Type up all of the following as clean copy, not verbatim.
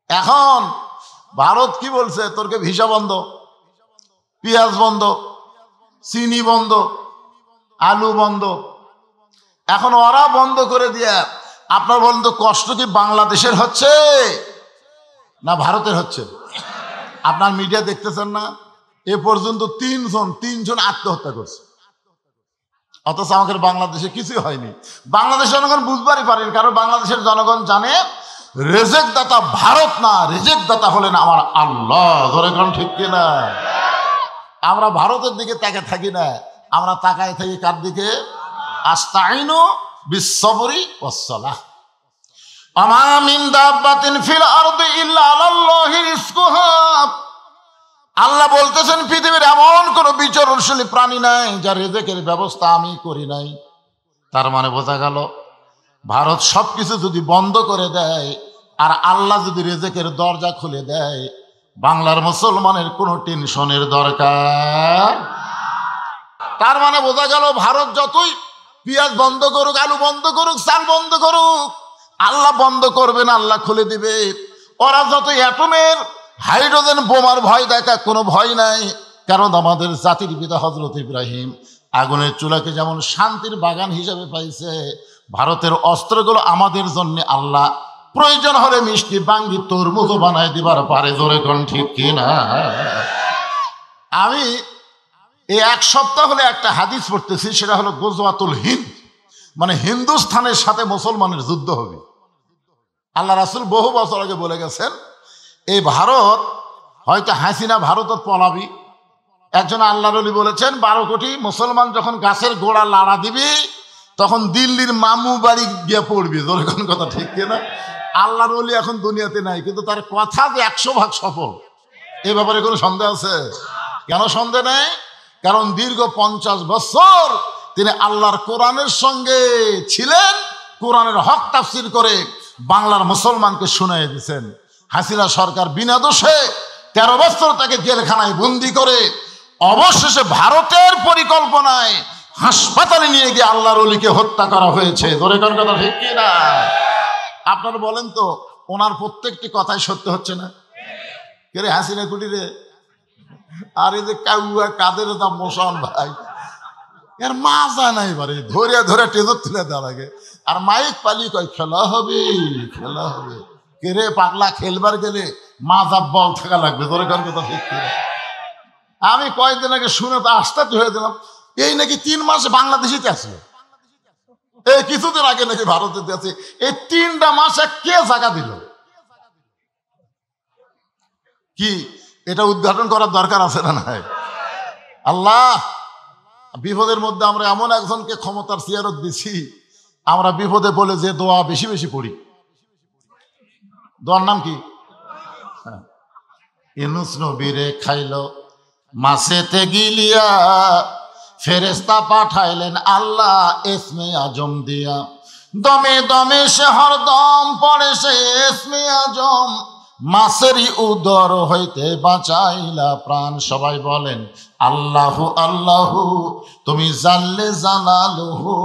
এখন ভারত কি বলছে, তোরকে ভিসা বন্ধ, পেঁয়াজ বন্ধ, চিনি বন্ধ, আলু বন্ধ। এখন ওরা বন্ধ করে দিয়ে আপনার বলেন তো কষ্ট কি বাংলাদেশের হচ্ছে না ভারতের হচ্ছে? আপনার মিডিয়া দেখতেছেন না, এ পর্যন্ত তিনজন আত্মহত্যা করছে, অথচ আমাদের বাংলাদেশে কিছুই হয়নি। বাংলাদেশের জনগণ বুঝবারই পারেন, কারণ বাংলাদেশের জনগণ জানে রেজেক্ট দাতা ভারত না, রেজেক্ট দাতা হলেন আমার আল্লাহ। ধরে কোন ঠিক কিনা? আমরা ভারতের দিকে তাকায় থাকি না, আমরা তাকায় থাকি কার দিকে? আস্তাইনু বিসসবরি ওয়াসসালাহ। আমা মিন দাব্বাতিন ফিল আরদি ইল্লা আলাল্লাহি রিজকুহা। আল্লাহ বলতেছেন পৃথিবীর এমন কোন বিচরণশীল প্রাণী নাই যার রিজেকের ব্যবস্থা আমি করি নাই। তার মানে বোঝা গেল ভারত সবকিছু যদি বন্ধ করে দেয় আর আল্লাহ যদি রিজেকের দরজা খুলে দেয়, বাংলার মুসলমানের কোনো টেনশনের দরকার। তার মানে বোঝা গেল ভারত যতই পেঁয়াজ বন্ধ করুক, আলু বন্ধ করুক, চাল বন্ধ করুক, আল্লাহ বন্ধ করবে না, আল্লাহ খুলে দিবে। ওরা যত অ্যাটমের হাইড্রোজেন বোমার ভয় দেখা, কোনো ভয় নাই। কারণ আমাদের জাতির পিতা হযরত ইব্রাহিম আগুনের চুলাকে যেমন শান্তির বাগান হিসেবে পাইছে, ভারতের অস্ত্রগুলো আমাদের জন্য আল্লাহ প্রয়োজন হলে মিষ্টি বাঙ্গি তরমুজও বানায় দিবার পারে। ধরে কোন ঠিক কিনা? আমি এই এক সপ্তাহ হলে একটা হাদিস পড়তেছি, সেটা হলো গজওয়াতুল হিন্দ, মানে হিন্দুস্থানের সাথে মুসলমানের যুদ্ধ হবে। আল্লাহ রাসূল বহু বছর আগে বলে গেছেন এই ভারত হয়তো হাসিনা ভারতের পলাবি। একজন আল্লাহর ওলি বলেছেন 12 কোটি মুসলমান যখন গাছের গোড়া লাড়া দিবি তখন দিল্লির মামু বাড়ি গিয়ে পড়বি। যখন কথা ঠিক কিনা? আল্লাহর ওলি এখন দুনিয়াতে নাই, কিন্তু তার কথা যে 100% সফল, এ ব্যাপারে কোনো সন্দেহ আছে? কেন সন্দেহ নেই? কারণ দীর্ঘ 50 বছর তিনি আল্লাহর কোরআনের সঙ্গে ছিলেন, কোরআনের হক তাফসীর করে বাংলার মুসলমানকে শুনিয়ে দিয়েছেন। হাসিনা সরকার বিনা দোষে 13 বছর তাকে জেলখানায় বন্দি করে অবশেষে ভারতের পরিকল্পনায় হাসপাতালে নিয়ে গিয়ে আল্লাহর ওলিকে হত্যা করা হয়েছে। ধরে কোন কথা ঠিক কিনা? আপনারা বলেন তো, ওনার প্রত্যেকটি কথাই সত্য হচ্ছে না? কে রে হাসিনা কুটিরে? আর এই যে কাউয়া কাদের দাম মোশন ভাই, এর মাজা নাই, বারে ধরে ধরে টেজর তুলে দেওয়া লাগে। আর মাইক পালি কয় খেলা হবে, খেলা হবে। কে রে পাগলা, খেলবার গেলে মাজা বল থাকা লাগবে। ধরে কোন কথা ঠিক কিনা? আমি কয়েকদিন আগে শুনে তো আশ্চর্য হয়ে দিলাম, এই নাকি 3 মাস বাংলাদেশিতে আছে, এই কিছুদিন আগে নাকি ভারতে আছে। এই 3টা মাসে কে জায়গা দিল? কি এটা উদ্ঘাটন করার দরকার আছে না নাই? আল্লাহ, বিপদের মধ্যে আমরা এমন একজনকে ক্ষমতার সিয়ারত দিছি, আমরা বিপদে বলে যে দোয়া বেশি বেশি পড়ি। দোয়ার নাম কি? ইউনূস নবীরে খাইলো মাছেতে গিলিয়া, ফেরেশতা পাঠাইলেন আল্লাহ ইসমে আজম দিয়া। দমে দমে সে হরদম পড়ে সে ইসমে আজম, মাছেরই উদর হইতে বাঁচাইলা প্রাণ। সবাই বলেন আল্লাহু আল্লাহু, তুমি জানলে জানালুহু,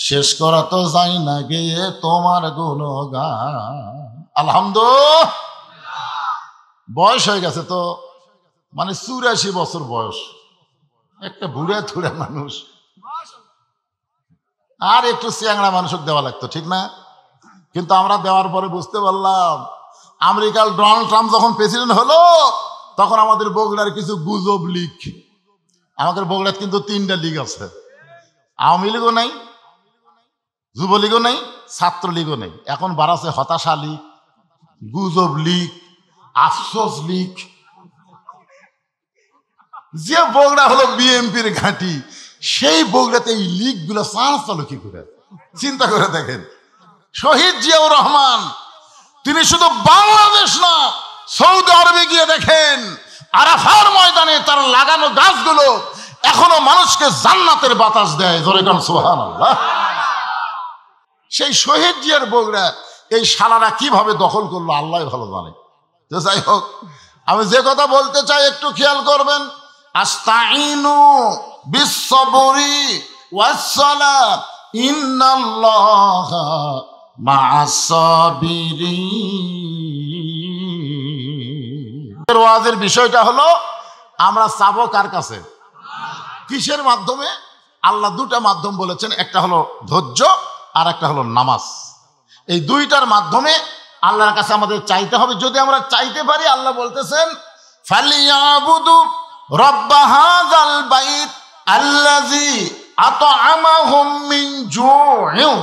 শেষ করা তো যাই না গিয়ে তোমার গুণগান। আলহামদুলিল্লাহ। বয়স হয়ে গেছে তো, মানে 84 বছর বয়স, একটা বুড়া থুড়া মানুষ, আর একটু চ্যাংড়া মানুষকে দেওয়া লাগতো, ঠিক না? কিন্তু আমরা দেওয়ার পরে বুঝতে পারলাম আমেরিকার ডোনাল্ড ট্রাম্প যখন প্রেসিডেন্ট হলো তখন আমাদের বগুড়ার কিছু গুজব লীগ, আমাদের বগুড়ার কিন্তু 3টা লীগ আছে, আওয়ামী লীগও নাই, যুবলীগও নাই, ছাত্রলীগও নেই। এখন বাড়াছে হতাশা লীগ, গুজব লীগ, আফসোস লীগ। যে বগুড়া হলো বিএনপির ঘাঁটি, সেই বগুড়াতে এই লীগ গুলো চান্স চালু কি করে? চিন্তা করে দেখেন। শহীদ জিয়াউর রহমান তিনি শুধু বাংলাদেশ না, সৌদি আরবে গিয়ে দেখেন আরাফার ময়দানে তার লাগানো গাছগুলো এখনো মানুষকে জান্নাতের বাতাস দেয়। ধরে কোন সুবহানাল্লাহ। সেই শহীদ জিয়ার বগুড়া এই শালারা কিভাবে দখল করলো আল্লাহ ভালো জানে। তো যাই হোক, আমি যে কথা বলতে চাই একটু খেয়াল করবেন। আস্তাইনু বিসসবরি ওয়াসসালাহ ইন্নাল্লাহা মা'আস সাবিরিন। ওয়াজের বিষয়টা হলো আমরা চাবো কার কাছে? কিসের মাধ্যমে? আল্লাহ দুটা মাধ্যম বলেছেন, একটা হলো ধৈর্য আর একটা হলো নামাজ। এই দুইটার মাধ্যমে আল্লাহর কাছে আমাদের চাইতে হবে। যদি আমরা চাইতে পারি, আল্লাহ বলতেছেন ফালিয়াবুদু রাব্ব হাযাল বাইত আল্লাযী আত'আমাহুম মিন জু'ইন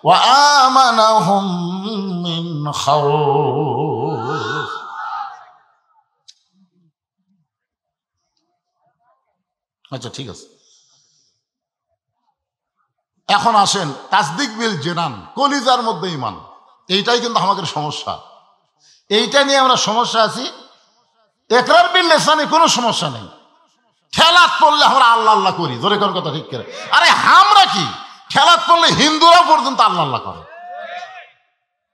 ওয়া আমানাহুম মিন খাউফ। আচ্ছা, ঠিক আছে। এখন আসেন তাসদিক বিল জিনান, কলিজার মধ্যে ঈমান। এইটাই কিন্তু আমাদের সমস্যা। এইটা নিয়ে আমরা সমস্যা আছি। ইকরার বিল লিসানে কোনো সমস্যা নেই, খেলাত পড়লে আমরা আল্লাহ আল্লাহ করি, জোরে কোন কথা ঠিক করে। আরে আমরা কি খেলাত পড়লে হিন্দুরা পর্যন্ত আল্লাহ আল্লাহ করে,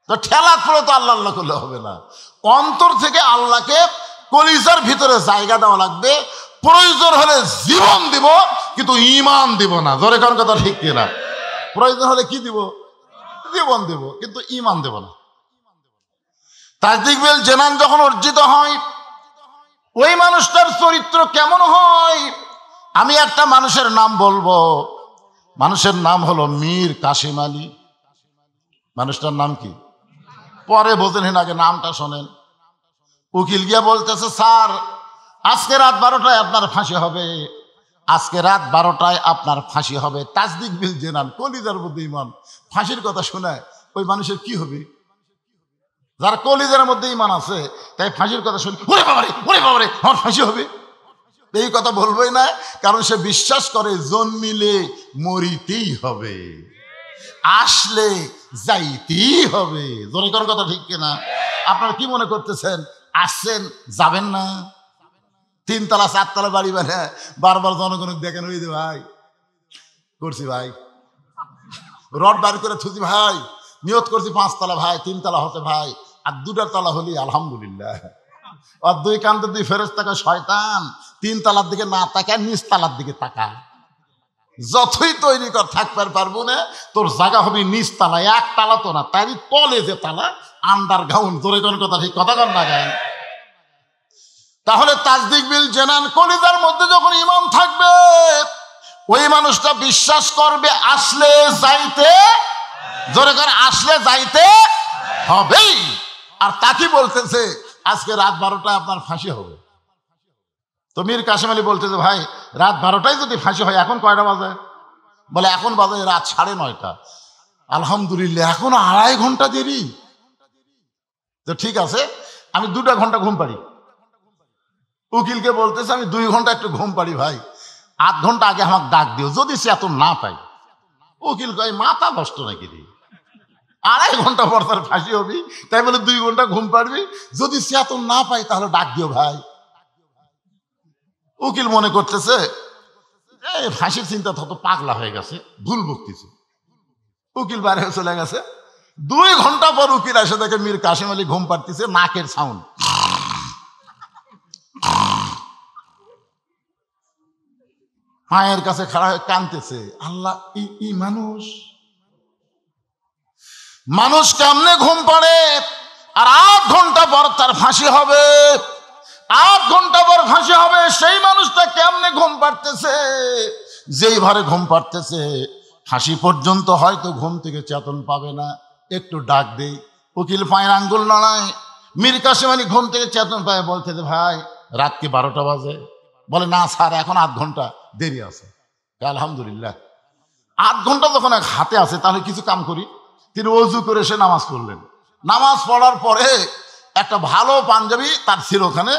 তো খেলাত পড়লে তো আল্লাহ আল্লাহ করলে হবে না। অন্তর থেকে আল্লাহকে কলিজার ভিতরে জায়গা দেওয়া লাগবে। প্রয়োজন হলে জীবন দিব, কিন্তু ঈমান দিব না, জোরে কোন কথা ঠিক কিনা। প্রয়োজন হলে কি দিব? জীবন দেব, কিন্তু ঈমান দেব না। তাসদিক বিল জিনান যখন অর্জিত হয়, ওই মানুষটার চরিত্র কেমন হয়? আমি একটা মানুষের নাম বলবো, মানুষের নাম হলো মীর কাসিম আলী। মানুষটার নাম কি? পরে বোঝেন, আগে নামটা শোনেন। উকিল গিয়া বলতেছে, স্যার আজকে রাত 12টায় আপনার ফাঁসি হবে, আজকে রাত 12টায় আপনার ফাঁসি হবে। তাসদিক বিল জিনান, কলিজার মধ্যে ঈমান। ফাঁসির কথা শোনায় ওই মানুষের কি হবে? যার কলিজার মধ্যে ঈমান আছে, তাই ফাঁসির কথা শুনে ওরে বাবারে, ওরে বাবারে, আমার ফাঁসি হবে, এই কথা বলবোই না। কারণ সে বিশ্বাস করে জন্মিলে মরিতেই হবে, আসলে যাইতেই হবে। জোরে কোন কথা ঠিক কিনা? আপনারা কি মনে করতেছেন আসছেন যাবেন না? 3 তলা 4 তলা বাড়ি বানায় বারবার জনগণ দেখেন, ওই যে ভাই করছি, ভাই রড বাড়ি করে থুজি, ভাই নিয়ত করছি 5 তলা, ভাই 3 তলা হতে, ভাই আর 2টা তলা হলি আলহামদুলিল্লাহ। আর 2 কান্দে 2 ফেরেশতা, শয়তান 3 তলার দিকে না তাকায়, নিচ তলার দিকে তাকা। যতই তৈরি কর থাকতে পারবো না, তোর জায়গা হবে নিচ তালা, 1 তালা তো না, তারই তলে যে তালা, আন্ডারগ্রাউন্ড। জোরে কোন কথা ঠিক কথা কন না গায়। তাহলে তাসদিক বিল জিনান, কলিজার মধ্যে যখন ঈমান থাকবে, ওই মানুষটা বিশ্বাস করবে আসলে যাইতে, জোরে করে আসলে যাইতে হবেই। আর তাকে বলতেছে আজকে রাত 12টায় আপনার ফাঁসি হবে। তো মীর কাসিম আলী বলতেছে, ভাই রাত 12টায় যদি ফাঁসি হয়, এখন কয়টা বাজে? বলে এখন বাজে রাত 9:30। আলহামদুলিল্লাহ, এখন 2.5 ঘন্টা দেরি। তো ঠিক আছে, আমি 2টা ঘন্টা ঘুম পাড়ি। উকিলকে বলতেছে, আমি 2 ঘন্টা একটু ঘুম পাড়ি, ভাই 8 ঘন্টা আগে আমাকে ডাক দিও, যদি সে এত না পাই। উকিল কয় মাথা নষ্ট নাকি রে, 2.5 ঘন্টা পর তার ফাঁসি হবি, তাই বলে 2 ঘন্টা ঘুম পাড়বি? যদি সে এত না পাই তাহলে ডাক দিও ভাই। উকিল মনে করতেছে ফাঁসির চিন্তা তত পাগলা হয়ে গেছে, ভুল বকতেছে। উকিল বাইরে চলে গেছে। 2 ঘন্টা পর উকিল এসে দেখে মীর কাসিম আলী ঘুম পাড়তেছে, নাকের সাউন্ড। মায়ের কাছে খাড়া হয়ে কাঁদতেছে, আল্লাহ, ই মানুষ মানুষ কেমনে ঘুম পাড়ে? আর 8 ঘন্টা পর তার ফাঁসি হবে, 8 ঘন্টা পর ফাঁসি হবে। সেই মানুষটা কেমনে ঘুম পাড়তেছে? যেই ভারে ঘুম পাড়তেছে, ফাঁসি পর্যন্ত হয়তো ঘুম থেকে চেতন পাবে না। একটু ডাক দেই, উকিল পায়ের আঙ্গুল নড়ায়। মীর কাসিম আলী ঘুম থেকে চেতন পায়, বলতেছে, ভাই রাত কি 12টা বাজে? বলে না স্যার, এখন 8 ঘন্টা দেরি আছে। আলহামদুলিল্লাহ, 8 ঘন্টা যখন এক হাতে আছে, তাহলে কিছু কাম করি। তিনি ওযু করে এসে নামাজ পড়লেন। নামাজ পড়ার পরে একটা ভালো পাঞ্জাবি তার ছিল ওখানে,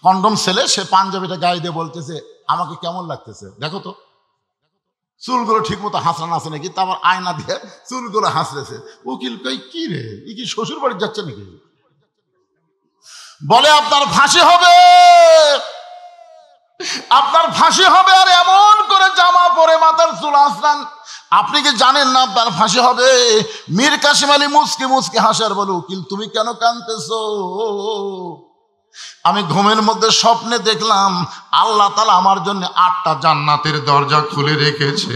কন্ডম ছেলে, সে পাঞ্জাবিটা গায়ে দিয়ে বলতেছে, আমাকে কেমন লাগতেছে দেখো তো, চুলগুলো ঠিক মতো হাসরান আছে নাকি। তারপর আয়না দিয়ে চুলগুলো হাসলেছে। উকিল কই, কি রে, ই কি শ্বশুর বাড়ি যাচ্ছে নাকি? বলে আপনার ফাঁসি হবে, আপনার ফাঁসি হবে। আর এমন করে জামা পরে মাথার চুল হাসরান, আপনি কি জানেন না আপনার ফাঁসি হবে? মীর কাসিম আলী মুচকি মুচকি হাসার বলে, উকিল তুমি কেন কাঁদতেছো? আমি ঘুমের মধ্যে স্বপ্নে দেখলাম আল্লাহ তাআলা আমার জন্য 8টা জান্নাতের দরজা খুলে রেখেছে।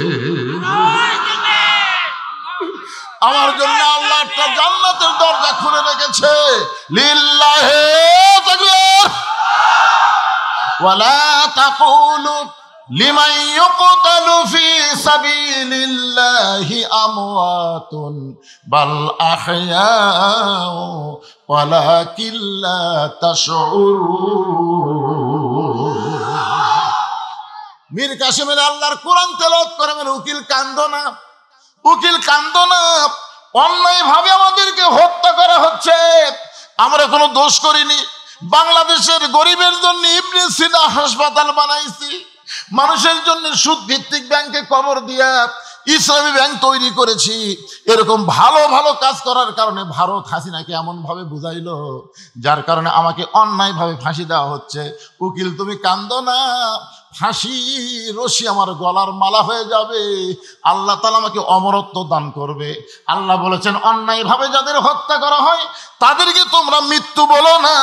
আমার জন্য আল্লাহ 8টা জান্নাতের দরজা খুলে রেখেছে। লিল্লাহি তাকবীর। ওয়ালা তাকুলু লিমান ইউকতালু ফি সাবিলিল্লাহি আমওয়াতুন বাল আহইয়াউ ওয়ালাকিন লা তাশউরুন। মীর কাসেমের আল্লাহর কোরআন তেলাওয়াত করে বলে, উকিল কান্দো না, উকিল কান্দো না, অন্যায় ভাবে আমাদেরকে হত্যা করা হচ্ছে, আমরা কোনো দোষ করিনি। বাংলাদেশের গরিবের জন্য ইবনে সিনা হাসপাতাল বানাইছি, মানুষের জন্য সুদ ভিত্তিক ব্যাংকে কবর দিয়া ইসলামী ব্যাংক তৈরি করেছি। এরকম ভালো ভালো কাজ করার কারণে ভারত হাসিনাকে এমন ভাবে বুঝাইলো, যার কারণে আমাকে অন্যায় ভাবে ফাঁসি দেওয়া হচ্ছে। উকিল তুমি কান্দো না, ফাঁসি রশি আমার গলার মালা হয়ে যাবে, আল্লাহ তাআলা আমাকে অমরত্ব দান করবে। আল্লাহ বলেছেন, অন্যায় ভাবে যাদের হত্যা করা হয় তাদেরকে তোমরা মৃত্যু বলো না,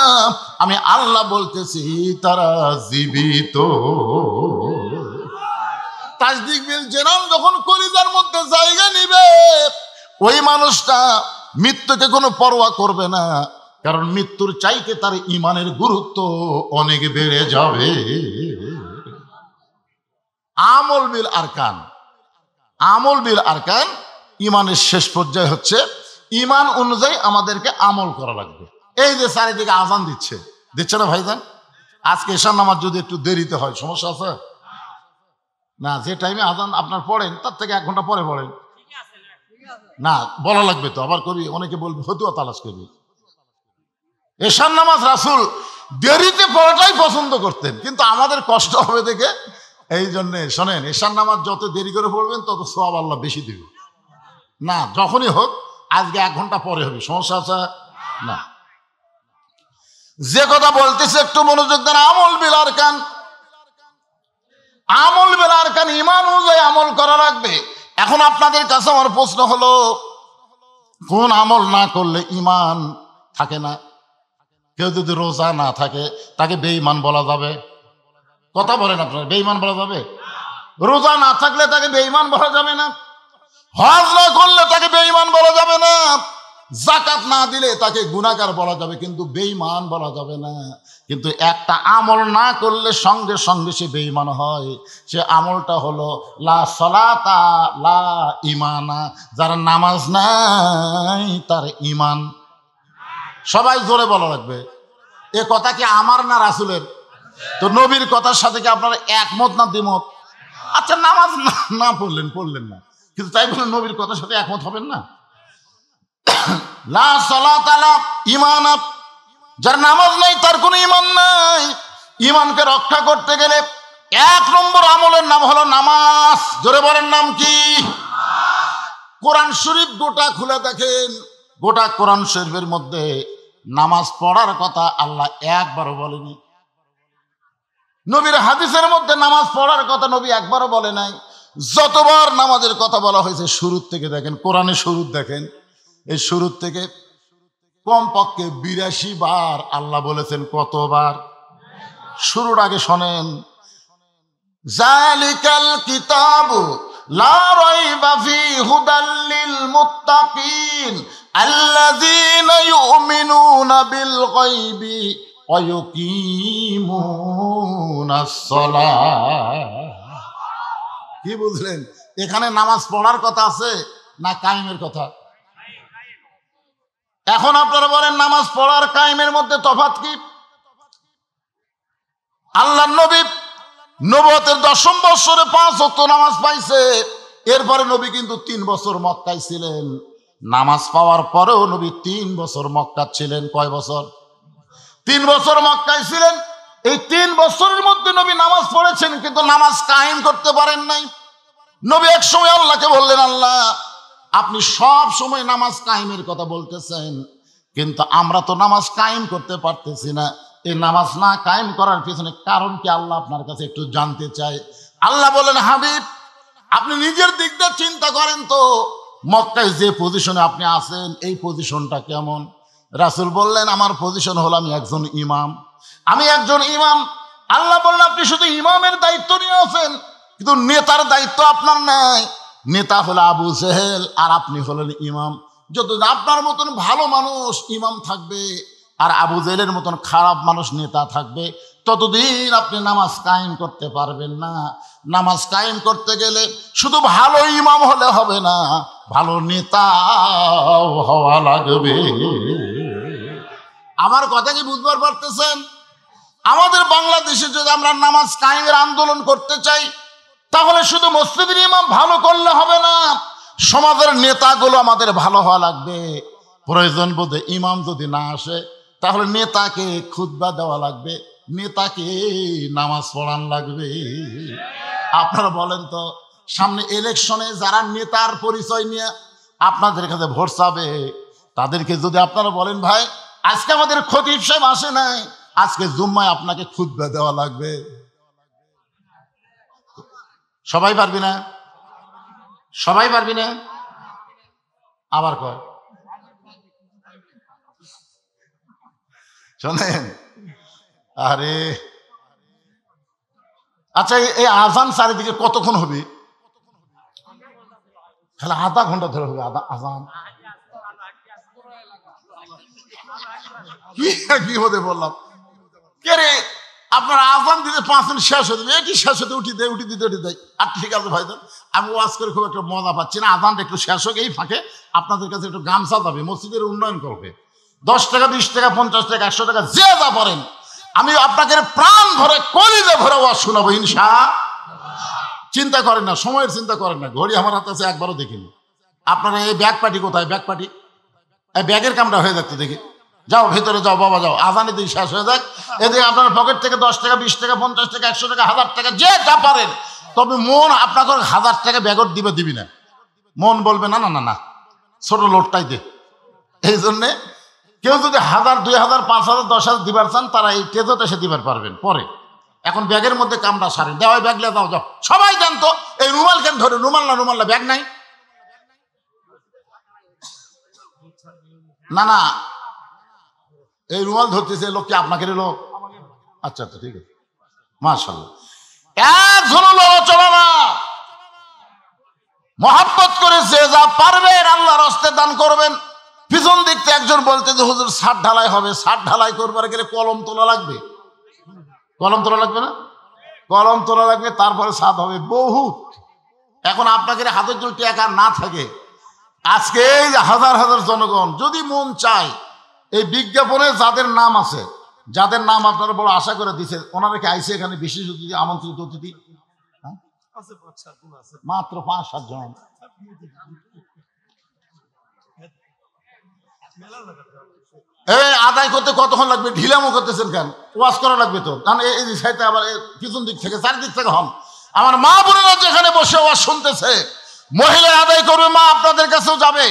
আমি আল্লাহ বলতেছি তারা জীবিত। তাসদিক বিল জেনান যখন কলিজার মধ্যে জায়গা নিবে, ওই মানুষটা মৃত্যুকে কোনো পরোয়া করবে না, কারণ মৃত্যুর চাইতে তার ঈমানের গুরুত্ব অনেক বেড়ে যাবে। আমল বিল আরকান, আমল বিল আরকান, ঈমানের শেষ পর্যায়ে হচ্ছে ঈমান অনুযায়ী আমাদেরকে আমল করা লাগবে। এই যে চারিদিকে আজান দিচ্ছে না ভাইজান, আজকে এশার নামাজ যদি একটু দেরিতে হয় সমস্যা আছে না? যে টাইমে আজান আপনার পড়েন তার থেকে 1 ঘন্টা পরে পড়েন না, বলা লাগবে তো, আবার করবি, অনেকে বলবে ফতুয়া তালাশ করবি। এশার নামাজ রাসূল দেরিতে পড়াটাই পছন্দ করতেন, কিন্তু আমাদের কষ্ট হবে দেখে এই জন্যে শোনেন, এশার নামাজ যত দেরি করে পড়বেন তত সওয়াব আল্লাহ বেশি দিবে। না, যখনই হোক, আজকে 1 ঘন্টা পরে হবে, সমস্যা আছে না? যে কথা বলতেছে একটু মনোযোগ দেন। আমল বিল আরকান, আমল বিল আরকান, ঈমান অনুযায়ী আমল করা লাগবে। এখন আপনাদের কাছে আমার প্রশ্ন হলো, কোন আমল না করলে ঈমান থাকে না? কেউ যদি রোজা না থাকে তাকে বেঈমান বলা যাবে? কথা বলেন আপনারা, বেঈমান বলা যাবে? রোজা না থাকলে তাকে বেঈমান বলা যাবে না। হজ না করলে তাকে বেঈমান বলা যাবে না। যাকাত না দিলে তাকে গুনাহগার বলা যাবে, কিন্তু বেঈমান বলা যাবে না। কিন্তু একটা আমল না করলে সঙ্গে সঙ্গে সে বেঈমান হয়, সে আমলটা হলো লা সালাতা লা ঈমানা, যার নামাজ নাই তার ঈমান। সবাই জোরে বলা লাগবে। এ কথা কি আমার না রাসূলের? তো নবীর কথার সাথে কি আপনারা একমত না দ্বিমত? আচ্ছা, নামাজ না পড়লেন না, কিন্তু তাই বলে নবীর কথার সাথে একমত হবেন না? লা সালাতা লা ঈমানা, যার নামাজ নাই তার কোনো ঈমান নাই। ঈমানকে রক্ষা করতে গেলে 1 নম্বর আমলের নাম হলো নামাজ। জোরে বলেন, নাম কি? কোরআন শরীফ গোটা খুলে দেখেন, গোটা কোরআন শরীফের মধ্যে নামাজ পড়ার কথা আল্লাহ একবারও বলেনি। নবীর হাদিসের মধ্যে নামাজ পড়ার কথা নবী একবারও বলে নাই। যতবার নামাজের কথা বলা হয়েছে শুরুর থেকে দেখেন, কোরআনে শুরু দেখেন, এই শুরুর থেকে কমপক্ষে 82 বার আল্লাহ বলেছেন। কতবার? শুরুর আগে শোনেন, যালিকাল কিতাবু লা রাইবা ফি হুদাল লিল মুত্তাকিন আল্লাযীনা ইউমিনুনা বিল গায়বি ওয়া ইউকিমুনাস সালাহ। কি বুঝলেন? এখানে নামাজ পড়ার কথা আছে না কায়েমের কথা? এখন আপনারা বলেন, নামাজ পড়ার কায়েমের মধ্যে তফাৎ কি? আল্লাহর নবী নবুয়তের 10ম বছরে 5 ওয়াক্ত নামাজ পাইছে। এরপরে নবী কিন্তু 3 বছর মক্কায় ছিলেন। নামাজ পাওয়ার পরেও নবী 3 বছর মক্কা ছিলেন। কয় বছর? 3 বছর মক্কায় ছিলেন। এই 3 বছরের মধ্যে নবী নামাজ পড়েছেন, কিন্তু নামাজ কায়েম করতে পারেন নাই। নবী এক সময় আল্লাহকে বললেন, আল্লাহ, আপনি সব সময় নামাজ কায়েমের কথা বলতেছেন, কিন্তু আমরা তো নামাজ কায়েম করতে পারতেছি না। এই নামাজ না কায়েম করার পিছনে কারণ কি আল্লাহ আপনার কাছে একটু জানতে চাই। আল্লাহ বলেন, হাবিব, আপনি নিজের দিক দিয়ে চিন্তা করেন তো, মক্কায় যে পজিশনে আপনি আছেন এই পজিশনটা কেমন? রাসূল বললেন, আমার পজিশন হলো আমি একজন ইমাম, আমি একজন ইমাম। আল্লাহ বললেন, আপনি শুধু ইমামের দায়িত্ব নিয়ে আছেন, কিন্তু নেতার দায়িত্ব আপনার নাই। নেতা হলো আবু জেহেল আর আপনি হলেন ইমাম। যত আপনার মতন ভালো মানুষ ইমাম থাকবে, আর আবু জেহেলের মতন খারাপ মানুষ নেতা থাকবে, ততদিন আপনি নামাজ কায়েম করতে পারবেন না। নামাজ কায়েম করতে গেলে শুধু ভালো ইমাম হলে হবে না, ভালো নেতাও হওয়া লাগবে। আমার কথা কি বুঝবার পারতেছেন? আমাদের বাংলাদেশে যদি আমরা নামাজ কায়েমের আন্দোলন করতে চাই, তাহলে শুধু মসজিদের ইমাম ভালো করলে হবে না, সমাজের নেতাগুলো আমাদের ভালো হওয়া লাগবে। প্রয়োজন বোধে ইমাম যদি না আসে, তাহলে নেতাকে খুতবা দেওয়া লাগবে, নেতাকে নামাজ পড়ান লাগবে। আপনারা বলেন তো, সামনে ইলেকশনে যারা নেতার পরিচয় নিয়ে আপনাদের কাছে ভোট চাবে, তাদেরকে যদি আপনারা বলেন ভাই আজকে আমাদের খতিব সাহেব আসে নাই, আজকে জুম্মায় আপনাকে খুতবা দেওয়া লাগবে, সবাই পারবি না? সবাই পারবি না? আবার কয় শোনেন, আরে আচ্ছা এই আজান চারিদিকে কতক্ষণ হবে? তাহলে আধা ঘন্টা ধরে হবে আজান। কি হতে বললাম কে রে, আপনার আজান দিতে 5 মিনিট শেষ হয়ে যাবে, এটি শেষ হতে উঠি দিতে দেয়। আর ঠিক আছে ভাই, আমি ওয়াজ করে খুব একটা মজা পাচ্ছি না, আজানটা একটু শেষ হোক, এই ফাঁকে আপনাদের কাছে একটু গামছা যাবে, মসজিদের উন্নয়ন করবে। 10 টাকা 20 টাকা 50 টাকা 100 টাকা যে যা পারেন, আমি আপনাকে প্রাণ ভরে কলিজা ভরে ওয়াজ শোনাবো ইনশাআল্লাহ। চিন্তা করেন না, সময়ের চিন্তা করেন না, ঘড়ি আমার হাতে আছে, একবারও দেখিনি। আপনারা এই ব্যাগ পার্টি কোথায়? ব্যাগ পার্টি এই ব্যাগের কামটা হয়ে যাচ্ছে দেখি, যাও ভেতরে যাও বাবা যাও, আজানের দিন শেষ হয়ে যাক। এদিকে আপনার পকেট থেকে 10 টাকা 20 টাকা 50 টাকা 100 টাকা 1000 টাকা যে যা পারেন, তবে মন আপনাকে 1000 টাকা ব্যাগত দিবি না, মন বলবে না না না না ছোট লোটটাই দে। এই জন্যে কেউ যদি 1000 2000 5000 10,000 দিবার চান, তারা এই তেজত এসে দিবার পারবেন পরে। এখন ব্যাগের মধ্যে কামটা সারেন, দেওয়াই ব্যাগ লিয়ে যাও যাও। সবাই জানতো এই রুমাল কেন ধরে, রুমাল না ব্যাগ নাই, না না এই রুমাল ধরতেছে লোক কি আপনাকে লোক? আচ্ছা আচ্ছা ঠিক আছে, মাশাআল্লাহ। একজন চলো না, মহাব্বত করে যে যা পারবেন আল্লাহর রাস্তে দান করবেন। পিছন দিক থেকে একজন বলতে যে হুজুর ছাদ ঢালাই হবে, ছাদ ঢালাই করবার গেলে কলম তোলা লাগবে, কলম তোলা লাগবে না? কলম তোলা লাগবে, তারপরে ছাদ হবে বহুত। এখন আপনাকে হাতের জন্য টাকা না থাকে, আজকে এই যে হাজার হাজার জনগণ যদি মন চায়, এই বিজ্ঞাপনে যাদের নাম আছে, যাদের নাম আপনারা বড় আশা করে দিচ্ছে, ওনারা কি আইসে এখানে বিশেষ অতিথি, আমন্ত্রিত অতিথি? মাত্র 5-7 জন। এই আদায় করতে কতক্ষণ লাগবে? ঢিলামো করতেছেন কেন? ওয়াজ করা লাগবে তো। এই সাইডে আবার পিছন দিক থেকে চারিদিক থেকে হন। আমার মা বোনেরা যেখানে বসে ওয়াজ শুনতেছে, মহিলা আদায় করবে, মা আপনাদের কাছেও যাবে,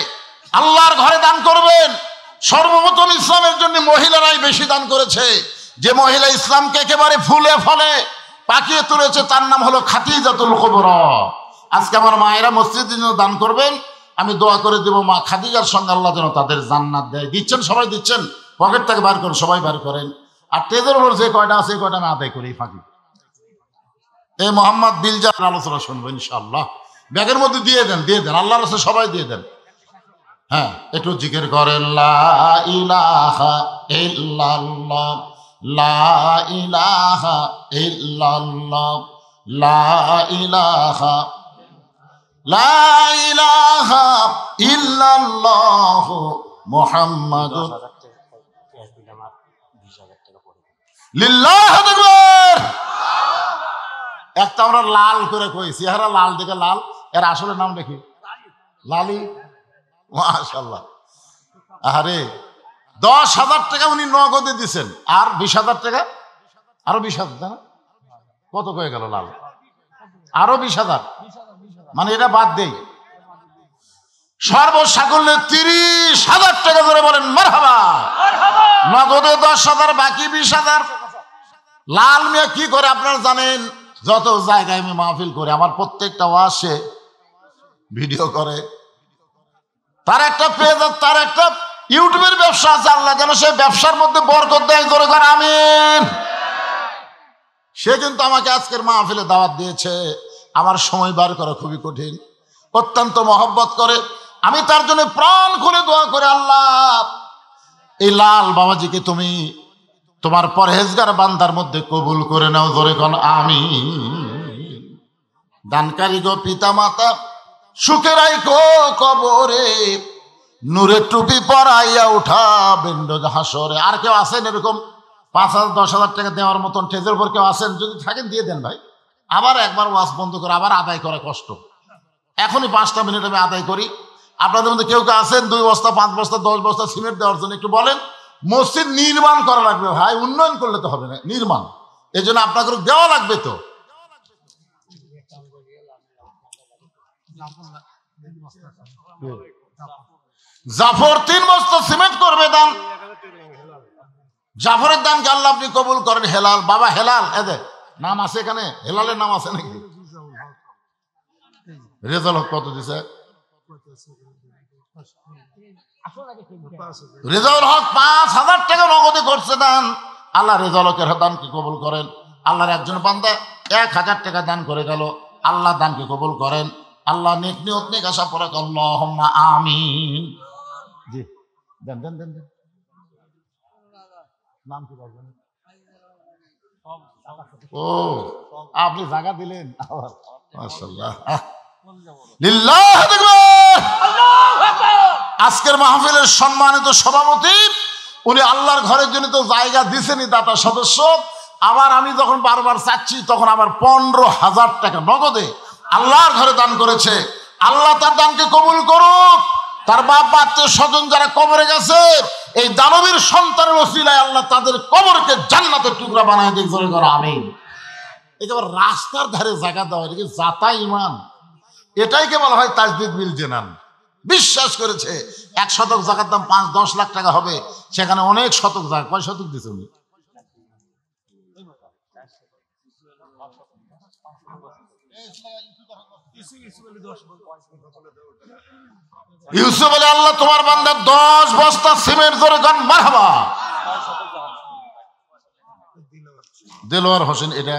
আল্লাহর ঘরে দান করবেন। সর্বপ্রথম ইসলামের জন্য মহিলারাই বেশি দান করেছে। যে মহিলা ইসলামকে একেবারে ফুলে ফলে পাকিয়ে তুলেছে, তার নাম হলো খাদিজাতুল কুবরা। আজকে আমার মায়েরা মসজিদের জন্য দান করবেন, আমি দোয়া করে দেবো মা খাদিজার সঙ্গে আল্লাহ যেন তাদের জান্নাত দেয়। দিচ্ছেন, সবাই দিচ্ছেন, পকেট থেকে বার করেন, সবাই বার করেন। আর তেজের উপর যে কয়টা আছে, এই কয়টা আমি আদায় করি ফাঁকি। এই মোহাম্মদ বিলজার আলোচনা শুনবো ইনশাআল্লাহ। ব্যাগের মধ্যে দিয়ে দেন, আল্লাহ রাসূল সবাই দিয়ে দেন। হ্যাঁ, একটু জিকির করেন, লা ইলাহা ইল্লাল্লাহ, লা ইলাহা ইল্লাল্লাহ, লা ইলাহা, লা ইলাহা ইল্লাল্লাহ মুহাম্মাদুর লিল্লাহু আকবার। একটা আমরা লাল করে কই, চেহারা লাল দেখে লাল, এর আসলে নাম দেখি লালি। মাশাআল্লাহ। আরে 10,000 টাকা উনি নগদে দিচ্ছেন, আর 20,000 টাকা, আরো 20,000 টাকা, কত হয়ে গেল লাল? আরো 20,000, মানে এটা বাদ দেই, সর্বসাকুল্যে 30,000 টাকা ধরে বলেন মারহাবা। নগদে 10,000, বাকি 20,000। লাল মিয়া কি করে আপনারা জানেন? যত জায়গায় আমি মাহফিল করে, আমার প্রত্যেকটা ওয়াজে ভিডিও করে, তার একটা পেজ, তার একটা ইউটিউবের ব্যবসা আছে। আল্লাহ যেন সেই ব্যবসার মধ্যে বরকত দেয়, জোরে করে আমিন। সে কিন্তু আমাকে আজকের মাহফিলে দাওয়াত দিয়েছে, আমার সময় বার করা খুবই কঠিন, অত্যন্ত মহব্বত করে। আমি তার জন্য প্রাণ খুলে দোয়া করে, আল্লাহ এই লাল বাবাজিকে তুমি তোমার পরহেজগার বান্দার মধ্যে কবুল করে নাও, জোরে কোন আমিন। দানকারী গো পিতা মাতা সুখে রাইখো কবরে, নূরের টুপি পরাইয়া উঠাবেন রোজ হাসরে। আর কেউ আছেন এরকম 5,000 10,000 টাকা দেওয়ার মতন ঠেজের পর কেউ আছেন? যদি থাকেন দিয়ে দেন ভাই। আবার একবার ওয়াজ বন্ধ করে আবার আদায় করা কষ্ট। এখনই 5টা মিনিট আমি আদায় করি। আপনাদের মধ্যে কেউ কেউ আছেন 2 বস্তা 5 বস্তা 10 বস্তা সিমেন্ট দেওয়ার জন্য একটু বলেন। মসজিদ নির্মাণ করা লাগবে ভাই, উন্নয়ন করলে তো হবে না, নির্মাণ। এই জন্য আপনাকে দেওয়া লাগবে। তো জাফর 3 বস্তা সিমেন্ট করবে দান। জাফরের দানকে আল্লাহ আপনি কবুল করেন। হেলাল বাবা, হেলাল এদের নাম আছে এখানে? হেলালের নাম আছে নাকি? রেজাল হক কত দিছে? রেজাউল হক 5,000 টাকা নগদে করছে দান। আল্লাহ রেজাউল হকের দানকে কবুল করেন। আল্লাহর একজন বান্দা 1,000 টাকা দান করে গেল, আল্লাহ দানকে কবুল করেন। আল্লাহ নেক নিয়ত নেক আশা পড়ে আল্লাহুম্মা আমিন। জি দেন দেন দেন দেন। নাম কি বলবেন? ও আপনি জায়গা দিলেন, মাশাআল্লাহ, লিল্লাহ তাকবীর। আজকের মাহফিলের সম্মানিত সভাপতি, উনি আল্লাহর ঘরের জন্য তো জায়গা দিছেনই, দাতা সদস্য। আবার আমি যখন বারবার চাচ্ছি তখন আবার 15,000 টাকা নগদে আল্লাহর ঘরে দান করেছে। আল্লাহ তার দানকে কবুল করুক। তার বাপ আত্মীয় স্বজন যারা কবরে গেছে, এই দানবীর সন্তানের ওসিলায় আল্লাহ তাদের কবরকে জান্নাতের টুকরা বানায় দিক, জোরে করে আমিন। এই যে রাস্তার ধারে জায়গা দেওয়া, এটা কি জাতা ইমান? এটাইকে বলা হয় তাজদিদ বিল জেনান। বিশ্বাস করেছে 1 শতক জায়গার দাম 5-10 লাখ টাকা হবে, সেখানে অনেক শতক জায়গা। কয় শতক দিছে উনি? ইউসুফ বলে আল্লাহ তোমার বান্দার 10 বস্তা সিমেন্ট ধরে গান মারহাবা। দেলোয়ার হোসেন এটা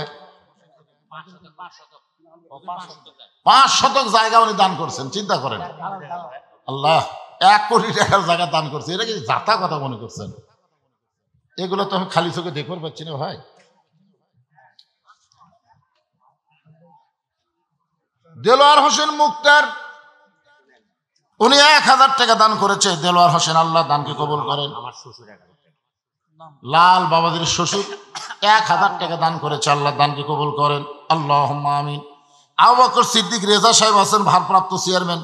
5 শতক জায়গা উনি দান করছেন, চিন্তা করেন। আল্লাহ 1 কোটি টাকার জায়গা দান করছে, এটা কি জাতা কথা মনে করছেন? এগুলো তো আমি খালি চোখে দেখতে পাচ্ছি না ভাই। দেলোয়ার হোসেন মুক্তার উনি 1,000 টাকা দান করেছে। দেলোয়ার হোসেন আল্লাহ দানকে কবুল করেন। লাল বাবাজির শ্বশুর 1,000 টাকা দান করেছে, আল্লাহ দানকে কবুল করেন। আল্লাহুম্মা আমিন। আবু বকর সিদ্দিক রেজা সাহেব আছেন ভারপ্রাপ্ত চেয়ারম্যান।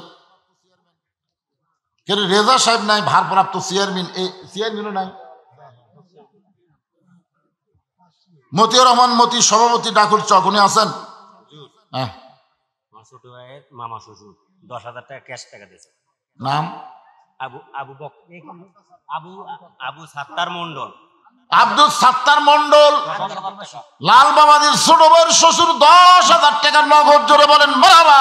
কেন রেজা সাহেব নাই? ভারপ্রাপ্ত চেয়ারম্যান, এই চেয়ারম্যানও নাই। মতিউর রহমান মতি সভাপতি ডাকুর চক, উনি আছেন? হ্যাঁ, ছোট ভাইয়ের মামা শ্বশুর 10,000 টাকা ক্যাশ টাকা দিয়েছে। নাম আবু সাত্তার মন্ডল। আব্দুল সাত্তার মন্ডল লাল বাবাজির ছোট ভাইয়ের শ্বশুর 10,000 টাকা নগদ, জোরে বলেন মারহাবা।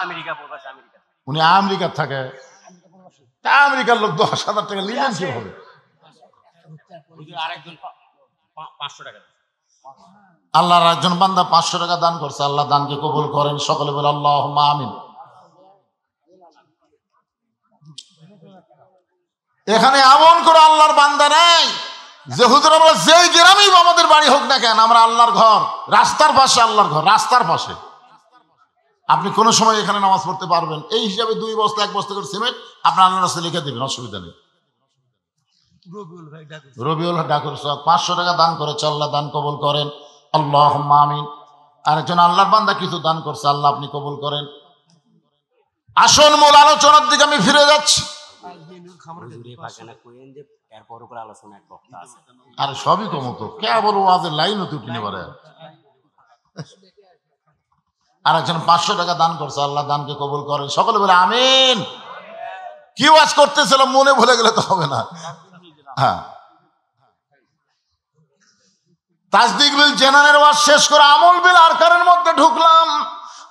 আমেরিকা প্রবাসী, আমেরিকা। উনি আমেরিকা থাকে। আমেরিকার লোক 10,000 টাকা নিলেন কিভাবে? আরেকজন 500 টাকা। আল্লাহর একজন বান্দা 500 টাকা দান করছে, আল্লাহ দানকে কবুল করেন। সকলে বলে আল্লাহুম্মা আমিন। এখানে এমন করে আল্লাহর বান্দা নাই যে হুজুর আমরা যেই গ্রামেই আমাদের বাড়ি হোক না কেন, আমরা আল্লাহর ঘর রাস্তার পাশে, আল্লাহর ঘর রাস্তার পাশে। আপনি কোনো সময় এখানে নামাজ পড়তে পারবেন। এই হিসাবে 2 বস্তা 1 বস্তা করে সিমেন্ট আপনার আল্লাহর রাস্তায় লিখে দেবেন, অসুবিধা নেই। রবিউল ডাকুর 500 টাকা দান করেছে, আল্লাহ দান কবুল করেন। আল্লাহুম্মা আমিন। আরেকজন আল্লাহর বান্দা কিছু দান করছে, আল্লাহ আপনি কবুল করেন। আসল মূল আলোচনার দিকে আমি ফিরে যাচ্ছি। আর সবই কমতো কেবল ওয়াজের লাইন হতে উঠিনে পারে। আর একজন 500 টাকা দান করছে, আল্লাহ দানকে কবুল করেন। সকলে বলে আমিন। কি ওয়াজ করতেছিলাম মনে ভুলে গেলে তো হবে না। হ্যাঁ, তাজদিক বিল জেনানের ওয়াজ শেষ করে আমল বিল আরকানের মধ্যে ঢুকলাম।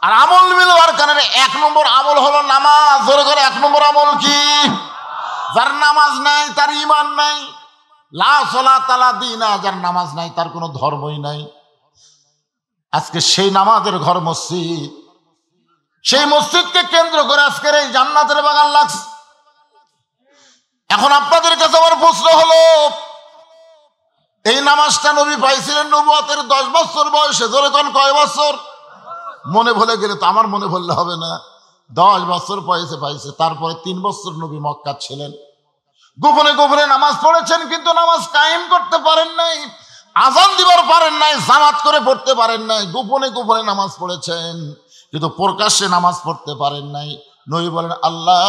আর আমল বিল আরকানের 1 নম্বর আমল হলো নামাজ। জোরে করে 1 নম্বর আমল কি? যার নামাজ নাই তার ঈমান নাই। লা সালাতা লা দীনা, যার নামাজ নাই তার কোনো ধর্মই নাই। আজকে সেই নামাজের ঘর মসজিদ, সেই মসজিদকে কেন্দ্র করে আজকের এই জান্নাতের বাগান লাগছে। এখন আপনাদের কাছে আমার প্রশ্ন হলো, এই নামাজটা নবী পাইছিলেন নবুয়তের 10 বছর বয়সে। জোরে কোন কয় বছর? মনে ভুলে গেলে তো আমার মনে ভুললে হবে না। 10 বছর পাইছে। তারপরে 3 বছর নবী মক্কা ছিলেন। গোপনে গোপনে নামাজ পড়েছেন, কিন্তু নামাজ কায়েম করতে পারেন নাই, আজান দিবার পারেন নাই, জামাত করে পড়তে পারেন নাই। গোপনে গোপনে নামাজ পড়েছেন, কিন্তু প্রকাশ্যে নামাজ পড়তে পারেন নাই। নবী বলেন, আল্লাহ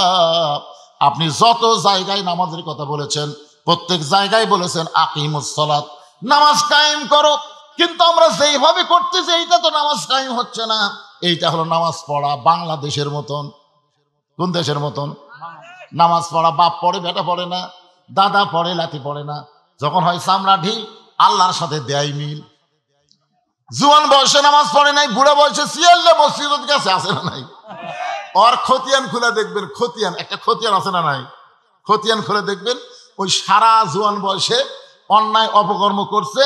আপনি যত জায়গায় নামাজের কথা বলেছেন, প্রত্যেক জায়গায় বলেছেন আকিমুস সালাত, নামাজ কায়েম করো। কিন্তু আমরা যেইভাবে করতেছি এইটা তো নামাজ কায়েম হচ্ছে না। এইটা হলো নামাজ পড়া বাংলাদেশের মতন। কোন দেশের মতন? নামাজ পড়া বাপ পড়ে, বেটা পড়ে না, দাদা পড়ে, লাঠি পড়ে না। যখন হয় চামড়া ঢিল, আল্লাহর সাথে দেয় মিল। জুয়ান বয়সে নামাজ পড়ে নাই, বুড়া বয়সে সিয়াল্লে মসজিদের কাছে আসে না নাই। ওর খতিয়ান খুলে দেখবেন, খতিয়ান একটা খতিয়ান আছে না নাই, খতিয়ান খুলে দেখবেন ওই সারা জুয়ান বয়সে অন্যায় অপকর্ম করছে,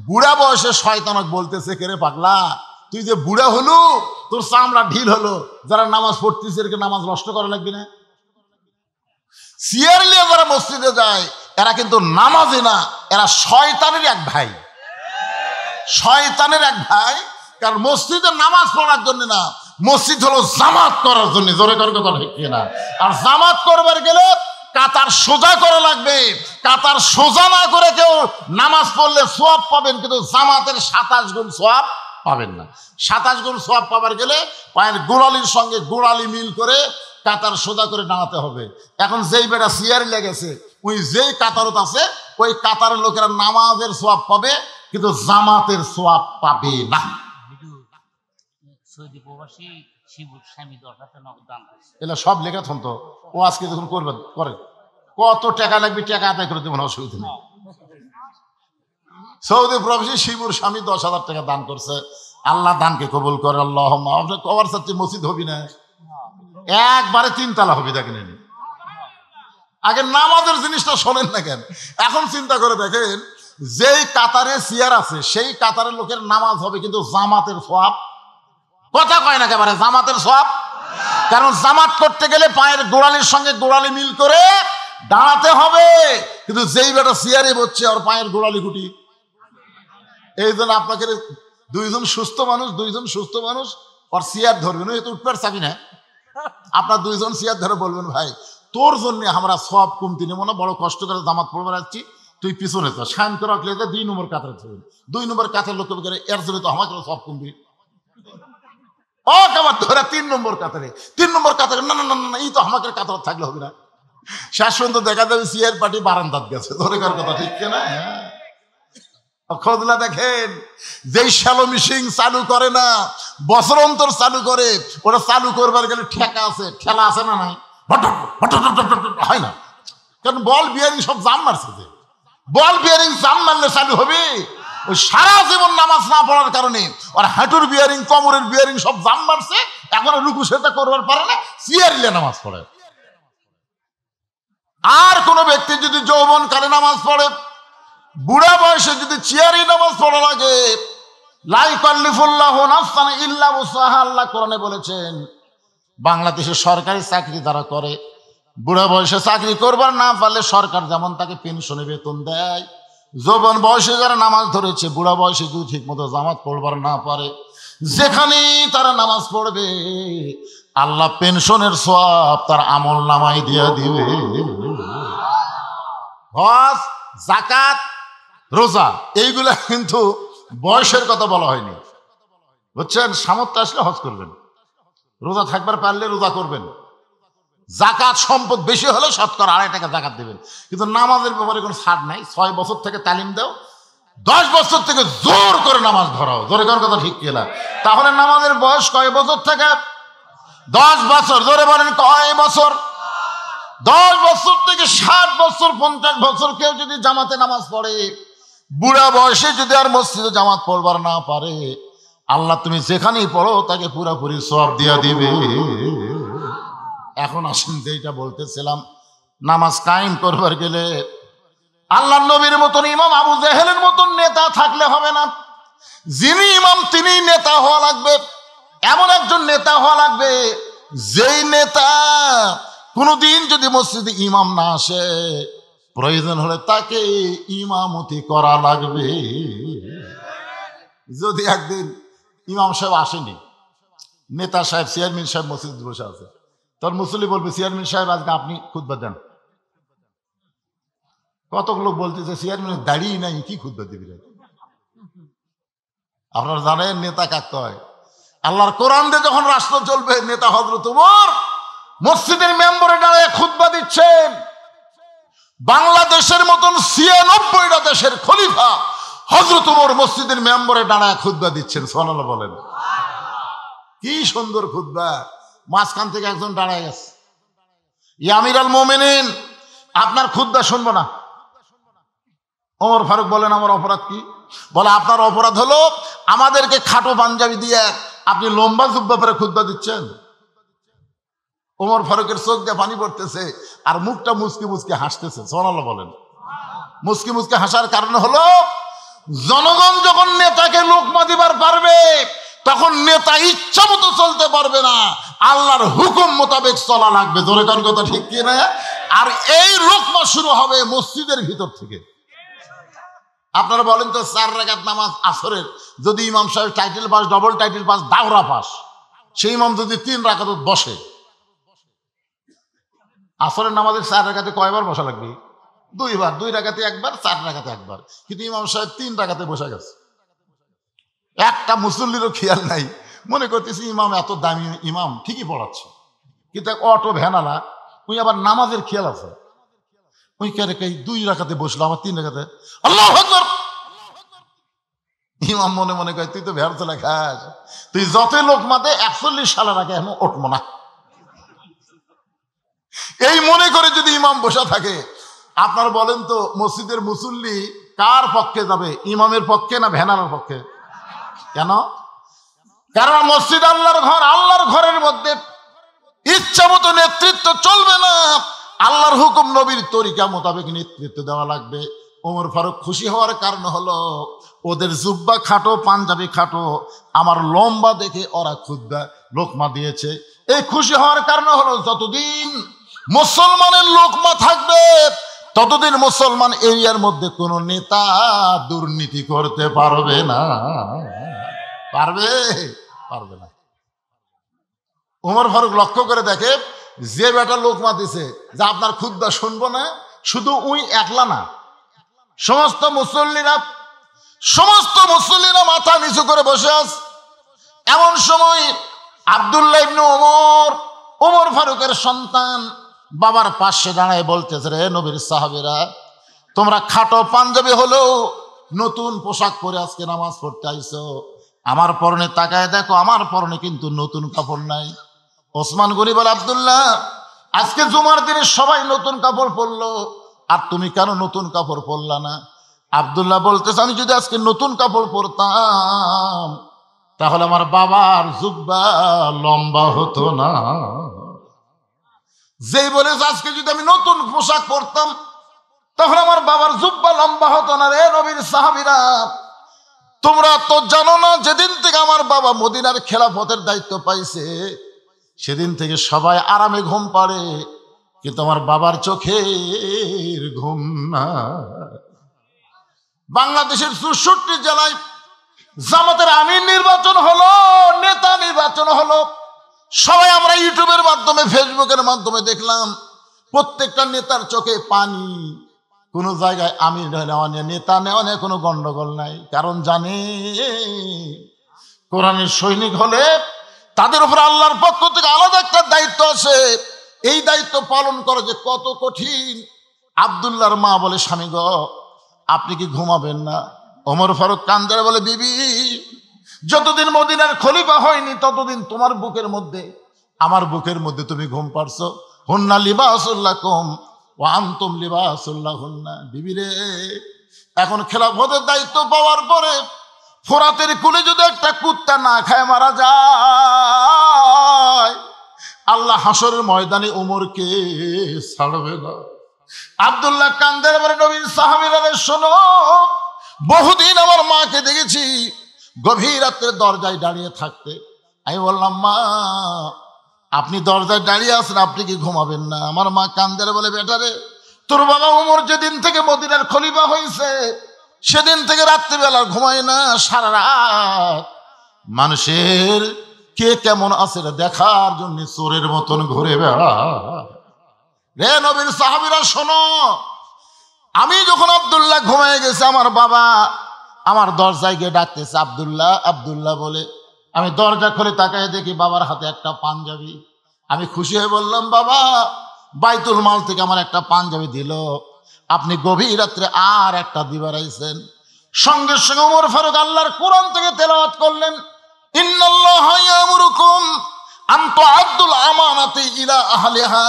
বুড়া বয়সে শয়তানক বলতেছে, কেরে পাগলা তুই যে বুড়া হলো, তোর চামড়া ঢিল হলো, যারা নামাজ পড়তেছে এরকে নামাজ নষ্ট করা লাগবে না। সিয়ার নিয়ে যারা মসজিদে যায় এরা কিন্তু নামাজে না, এরা শয়তানের এক ভাই, শয়তানের এক ভাই। কারণ মসজিদে নামাজ পড়ার জন্য না, মসজিদ হলো জামাত করার জন্য। জোরে করে কথা ঠিক না? আর জামাত করবার গেলে কাতার সোজা করা লাগবে। কাতার সোজা না করে কেউ নামাজ পড়লে সওয়াব পাবেন, কিন্তু জামাতের 27 গুণ সওয়াব পাবেন না। 27 গুণ সওয়াব পাবার গেলে পায়ের গোড়ালির সঙ্গে গোড়ালি মিল করে কাতার সোজা করে দাঁড়াতে হবে। এখন যেই বেটা সিয়ারি লেগেছে, ওই যেই কাতারত আছে, ওই কাতারের লোকেরা নামাজের সওয়াব পাবে, কিন্তু জামাতের সওয়াব পাবে না। সৌদি প্রবাসী শিবুর স্বামী 10,000 নগদ দান করেছে। এগুলো সব লেখা থন্ত ও আজকে যখন করবে করে কত টাকা লাগবে, টাকা আদায় করে দেবেন, অসুবিধা নেই। সৌদি প্রবাসী শিবুর স্বামী 10,000 টাকা দান করছে। আল্লাহ দানকে কবুল করে। আল্লাহ আপনার কবার চাচ্ছি মসজিদ হবি না, একবারে 3 তালা হবি। দেখেন আগে নামাজের জিনিসটা শোনেন না কেন? এখন চিন্তা করে দেখেন, যেই কাতারে চেয়ার আছে সেই কাতারের লোকের নামাজ হবে, কিন্তু জামাতের সওয়াব কথা কয় না একেবারে, জামাতের সওয়াব। কারণ জামাত করতে গেলে পায়ের গোড়ালির সঙ্গে গোড়ালি মিল করে দাঁড়াতে হবে, কিন্তু যেই বেটা চেয়ারে বসছে ওর পায়ের গোড়ালি গুটি। এই জন্য আপনাকে দুইজন সুস্থ মানুষ ওর চেয়ার ধরবেন, ওই তো উঠবার চাবি না, আপনার 2 জন চেয়ার ধরে বলবেন, ভাই তোর জন্য আমরা সব কমতি নেবো না, বড় কষ্ট করে জামাত পড়বে যাচ্ছি, তুই পিছনে তো সাইন করে রাখলে 2 নম্বর কাতারে ধরবেন। 2 নম্বর কাতার লোক করে এর জন্য তো আমাকে সব কমবি। ও কাবার ধরে 3 নম্বর কাতারে, 3 নম্বর কাতারে, না না না না, এই তো আমাকে কাতার থাকলে হবে না। শেষ পর্যন্ত দেখা যাবে চেয়ার পার্টি বারান্দাত গেছে। ধরে কার কথা ঠিক না? খোঁজলা দেখেন, যেই শ্যালো মিশিং চালু করে না, বছর অন্তর চালু করে, ওরা চালু করবার গেলে ঠেকা আছে, ঠেলা আছে না নাই, হয় না। কারণ বল বিয়ারিং সব জাম মারছে, যে বল বিয়ারিং জাম মারলে চালু হবে। ওই সারা জীবন নামাজ না পড়ার কারণে ওর হাঁটুর বিয়ারিং, কোমরের বিয়ারিং সব জাম মারছে, এখন রুকু সেটা করবার পারে না, চেয়ারিলে নামাজ পড়ে। আর কোন ব্যক্তি যদি যৌবন কালে নামাজ পড়ে, বুড়া বয়সে যদি চেয়ারি নামাজ পড়া লাগে, লা ইউকাল্লিফুল্লাহু নাফসান ইল্লা উসআহা, আল্লাহ কোরআনে বলেছেন, বাংলাদেশে সরকারি চাকরি যারা করে, বুড়া বয়সে চাকরি করবার না পারলে সরকার যেমন তাকে পেনশনে বেতন দেয়, যৌবন বয়সে যারা নামাজ ধরেছে, বুড়া বয়সে যদি ঠিক মতো জামাত পড়বার না পারে, যেখানেই তারা নামাজ পড়বে আল্লাহ পেনশনের সওয়াব তার আমল নামায় দিয়ে দিবে। হজ, যাকাত, রোজা এইগুলা কিন্তু বয়সের কথা বলা হয়নি, বুঝছেন? সামর্থ্য আসলে হজ করবেন, রোজা থাকবার পারলে রোজা করবেন, যাকাত সম্পদ বেশি হলে শতকরা 2.5 টাকা যাকাত দেবেন। কিন্তু নামাজের ব্যাপারে কোনো ছাড় নাই। 6 বছর থেকে তালিম দাও, 10 বছর থেকে জোর করে নামাজ ধরাও। জোরে করার কথা ঠিক কিনা? তাহলে নামাজের বয়স কয় বছর থেকে? 10 বছর। জোরে বলেন কয় বছর? 10 বছর থেকে 60 বছর, 50 বছর কেউ যদি জামাতে নামাজ পড়ে, বুড়া বয়সে যদি আর মসজিদে জামাত পড়বার না পারে, আল্লাহ তুমি যেখানেই পড়ো তাকে পুরাপুরি সওয়াব দিয়া দিবে। এখন আসেন, যেটা বলতেছিলাম, নামাজ কায়েম করবার গেলে আল্লাহ নবীর মতন ইমাম আবু জেহেলের মতন নেতা থাকলে হবে না। যিনি ইমাম তিনি নেতা হওয়া লাগবে। এমন একজন নেতা হওয়া লাগবে যেই নেতা কোনদিন যদি মসজিদে ইমাম না আসে, প্রয়োজন হলে তাকে ইমামতি করা লাগবে। যদি একদিন ইমাম সাহেব আসেনি, নেতা সাহেব, চেয়ারম্যান সাহেব মসজিদে বসে আছে, তোর মুসল্লি বলবে, চেয়ারম্যান সাহেব আজকে আপনি খুতবা দেন। কতক লোক বলতেছে চেয়ারম্যানের দাঁড়িয়ে নাই, কি খুতবা দিবি? আপনারা জানেন নেতা কাকতে হয়। আল্লাহর কোরআন দিয়ে যখন রাষ্ট্র চলবে, নেতা হযরত ওমর মসজিদের মেম্বারে দাঁড়িয়ে খুতবা দিচ্ছেন। বাংলাদেশের মতন ৯৬টা দেশের খলিফা হযরত ওমর মসজিদের মেম্বারে দাঁড়ায় খুতবা দিচ্ছেন। সুবহানাল্লাহ বলেন। কি সুন্দর খুতবা! মাঝখান থেকে একজন দাঁড়ায় গেছে, ইয়া আমিরুল মুমিনিন, আপনার খুতবা শুনবো না। ওমর ফারুক বলেন, আমার অপরাধ কি? বলে, আপনার অপরাধ হলো আমাদেরকে খাটো পাঞ্জাবি দিয়ে আপনি লম্বা জুব্বা পরে খুতবা দিচ্ছেন। ওমর ফারুকের চোখ দিয়ে পানি পড়তেছে আর মুখটা মুচকি মুচকি হাসতেছে। সুবহানাল্লাহ বলেন। মুচকি মুচকি হাসার কারণ হলো, জনগণ যখন নেতাকে লোকমা দিবার পারবে, তখন নেতা ইচ্ছা মতো চলতে পারবে না, আল্লাহর হুকুম মোতাবেক চলা লাগবে। জোরে কার কথা ঠিক কি না? আর এই লোকমা শুরু হবে মসজিদের ভিতর থেকে। আপনারা বলেন তো, 4 রাকাত নামাজ আসরের যদি ইমাম সাহেব title pass, double title pass, দাওরা পাস, সেই ইমাম যদি 3 রাকাত বসে, আসরের নামাজের 4 রাকাতে কয়বার বসা লাগবে? 2 বার। 2 রাকাতে একবার, 4 রাকাতে একবার। কিন্তু ইমাম সাহেব 3 রাকাতে বসে গেছে। একটা মুসল্লিরও খেয়াল নাই, মনে করতেছি ইমাম এত দামি ইমাম, ঠিকই পড়াচ্ছে, কিন্তু অটো ভ্যানালা, ওই আবার নামাজের খেয়াল আছে। ওই কে 2 রাকাতে বসলো, আবার 3 রাকাতে আল্লাহু আকবার। ইমাম মনে মনে কয়, তুই তো ভ্যান চলা খাস, তুই যতই লোক মাদে 41 সালের আগে এখন উঠবো না। এই মনে করে যদি ইমাম বসা থাকে, আপনারা বলেন তো, মসজিদের মুসল্লি কার পক্ষে যাবে? ইমামের পক্ষে না ভ্যানালার পক্ষে? কেন? কারণ মসজিদ আল্লাহর ঘর, আল্লাহর ঘরের মধ্যে ইচ্ছা মতো নেতৃত্ব চলবে না, আল্লাহর হুকুম নবীর তরিকা মোতাবেক নেতৃত্ব দেওয়া লাগবে। ওমর ফারুক খুশি হওয়ার কারণ হলো, ওদের জুব্বা খাটো, পাঞ্জাবি খাটো, আমার লম্বা দেখে ওরা খুতবা লোকমা দিয়েছে। এই খুশি হওয়ার কারণ হলো, যতদিন মুসলমানের লোকমা থাকবে, ততদিন মুসলমান এরিয়ার মধ্যে কোনো নেতা দুর্নীতি করতে পারবে না। পারবে? পারবে না। ওমর ফারুক লক্ষ্য করে দেখে, যে বেটা লোকমা দিছে, যে আপনার খুতবা শুনবো না, শুধু উই একলা না, সমস্ত মুসল্লিরা মাথা নিচু করে বসে আছে। এমন সময় আব্দুল্লাহ ইবনে ওমর ফারুকের সন্তান বাবার পাশে দাঁড়ায় বলতেছে, রে নবীর সাহাবীরা, তোমরা খাটো পাঞ্জাবি হলেও নতুন পোশাক পরে আজকে নামাজ পড়তে আইছো, আমার পরনে তাকায় দেখো, আমার পরনে কিন্তু নতুন কাপড় নাই। ওসমান গনি বলে, আব্দুল্লাহ, আজকে জুমার দিনে সবাই নতুন কাপড় পরলো, আর তুমি কেন নতুন কাপড় পরলা না? আব্দুল্লাহ বলতেছে, আমি যদি আজকে নতুন কাপড় পরতাম, তাহলে আমার বাবার জুব্বা লম্বা হতো না। যেই বলেছে আজকে যদি আমি নতুন পোশাক পরতাম, তখন আমার বাবার জুব্বা লম্বা হতো না। রে নবীর সাহাবীরা, তোমরা তো জানো না, যেদিন থেকে আমার বাবা মদিনার খেলাফতের দায়িত্ব পাইছে, সেদিন থেকে সবাই আরামে ঘুম পাড়ে, কিন্তু আমার বাবার চোখের ঘুম না। বাংলাদেশের ৬৪ জেলায় জামাতের আমির নির্বাচন হলো, নেতা নির্বাচন হলো, সবাই আমরা ইউটিউবের মাধ্যমে, ফেসবুকের মাধ্যমে দেখলাম, প্রত্যেকটা নেতার চোখে পানি। কোন জায়গায় আমির নেওয়া নিয়ে, নেতা নেওয়া নিয়ে কোনো গন্ডগোল নাই, কারণ জানে কোরআনের সৈনিক হলে তাদের উপর আল্লাহর পক্ষ থেকে আলাদা একটা দায়িত্ব আছে। এই দায়িত্ব পালন করা যে কত কঠিন। আব্দুল্লাহর মা বলে, স্বামী গো, আপনি কি ঘুমাবেন না? ওমর ফারুক কান্দে বলে, বিবি, যতদিন মদিনার খলিফা হয়নি, ততদিন তোমার বুকের মধ্যে, আমার বুকের মধ্যে তুমি ঘুম পাড়ছো। হুন্না লিবাসুল লাকুম ওয়া আনতুম লিবাসুল লাহুন্না। বিবি রে, এখন খেলাফতের দায়িত্ব পাওয়ার পরে ফোরাতের কুলে যদি একটা কুত্তা না খায় মারা যায়, আল্লাহ হাসরের ময়দানে ওমরকে ছাড়বে না। আব্দুল্লাহ কান্দের বলে, নবীর সাহাবীরা শোনো, বহুদিন আমার মাকে দেখেছি গভীর রাত্রে দরজায় দাঁড়িয়ে থাকতে। আমি বললাম, মা, আপনি দরজায় দাঁড়িয়ে আছেন, আপনি কি ঘুমাবেন না? আমার মা কান্দের বলে, বেটারে তোর বাবা উমর যেদিন থেকে মদিনার খলিফা হয়েছে সেদিন থেকে রাত্রিবেলা ঘুমায় না, সারা রাত মানুষের কে কেমন আছে দেখার জন্য চোরের মতন ঘুরে বেড়ায়। রে নবীর সাহাবীরা শোনো, আমি যখন আব্দুল্লাহ ঘুমায় গেছে, আমার বাবা আমার দরজায় গিয়ে ডাকতেছে, আব্দুল্লাহ আব্দুল্লাহ বলে। আমি দরজা খুলে তাকায় দেখি বাবার হাতে একটা পাঞ্জাবি। আমি খুশি হয়ে বললাম, বাবা বাইতুল মাল থেকে আমার একটা পাঞ্জাবি দিল, আপনি গভীর রাত্রে আর একটা দিবার আইছেন। সঙ্গে সঙ্গে ওমর ফারুক আল্লাহর কোরআন থেকে তেলাওয়াত করলেন, ইন্নাল্লাহা ইয়ামুরুকুম আন তুআদ্দুল আমানাতি ইলা আহলিহা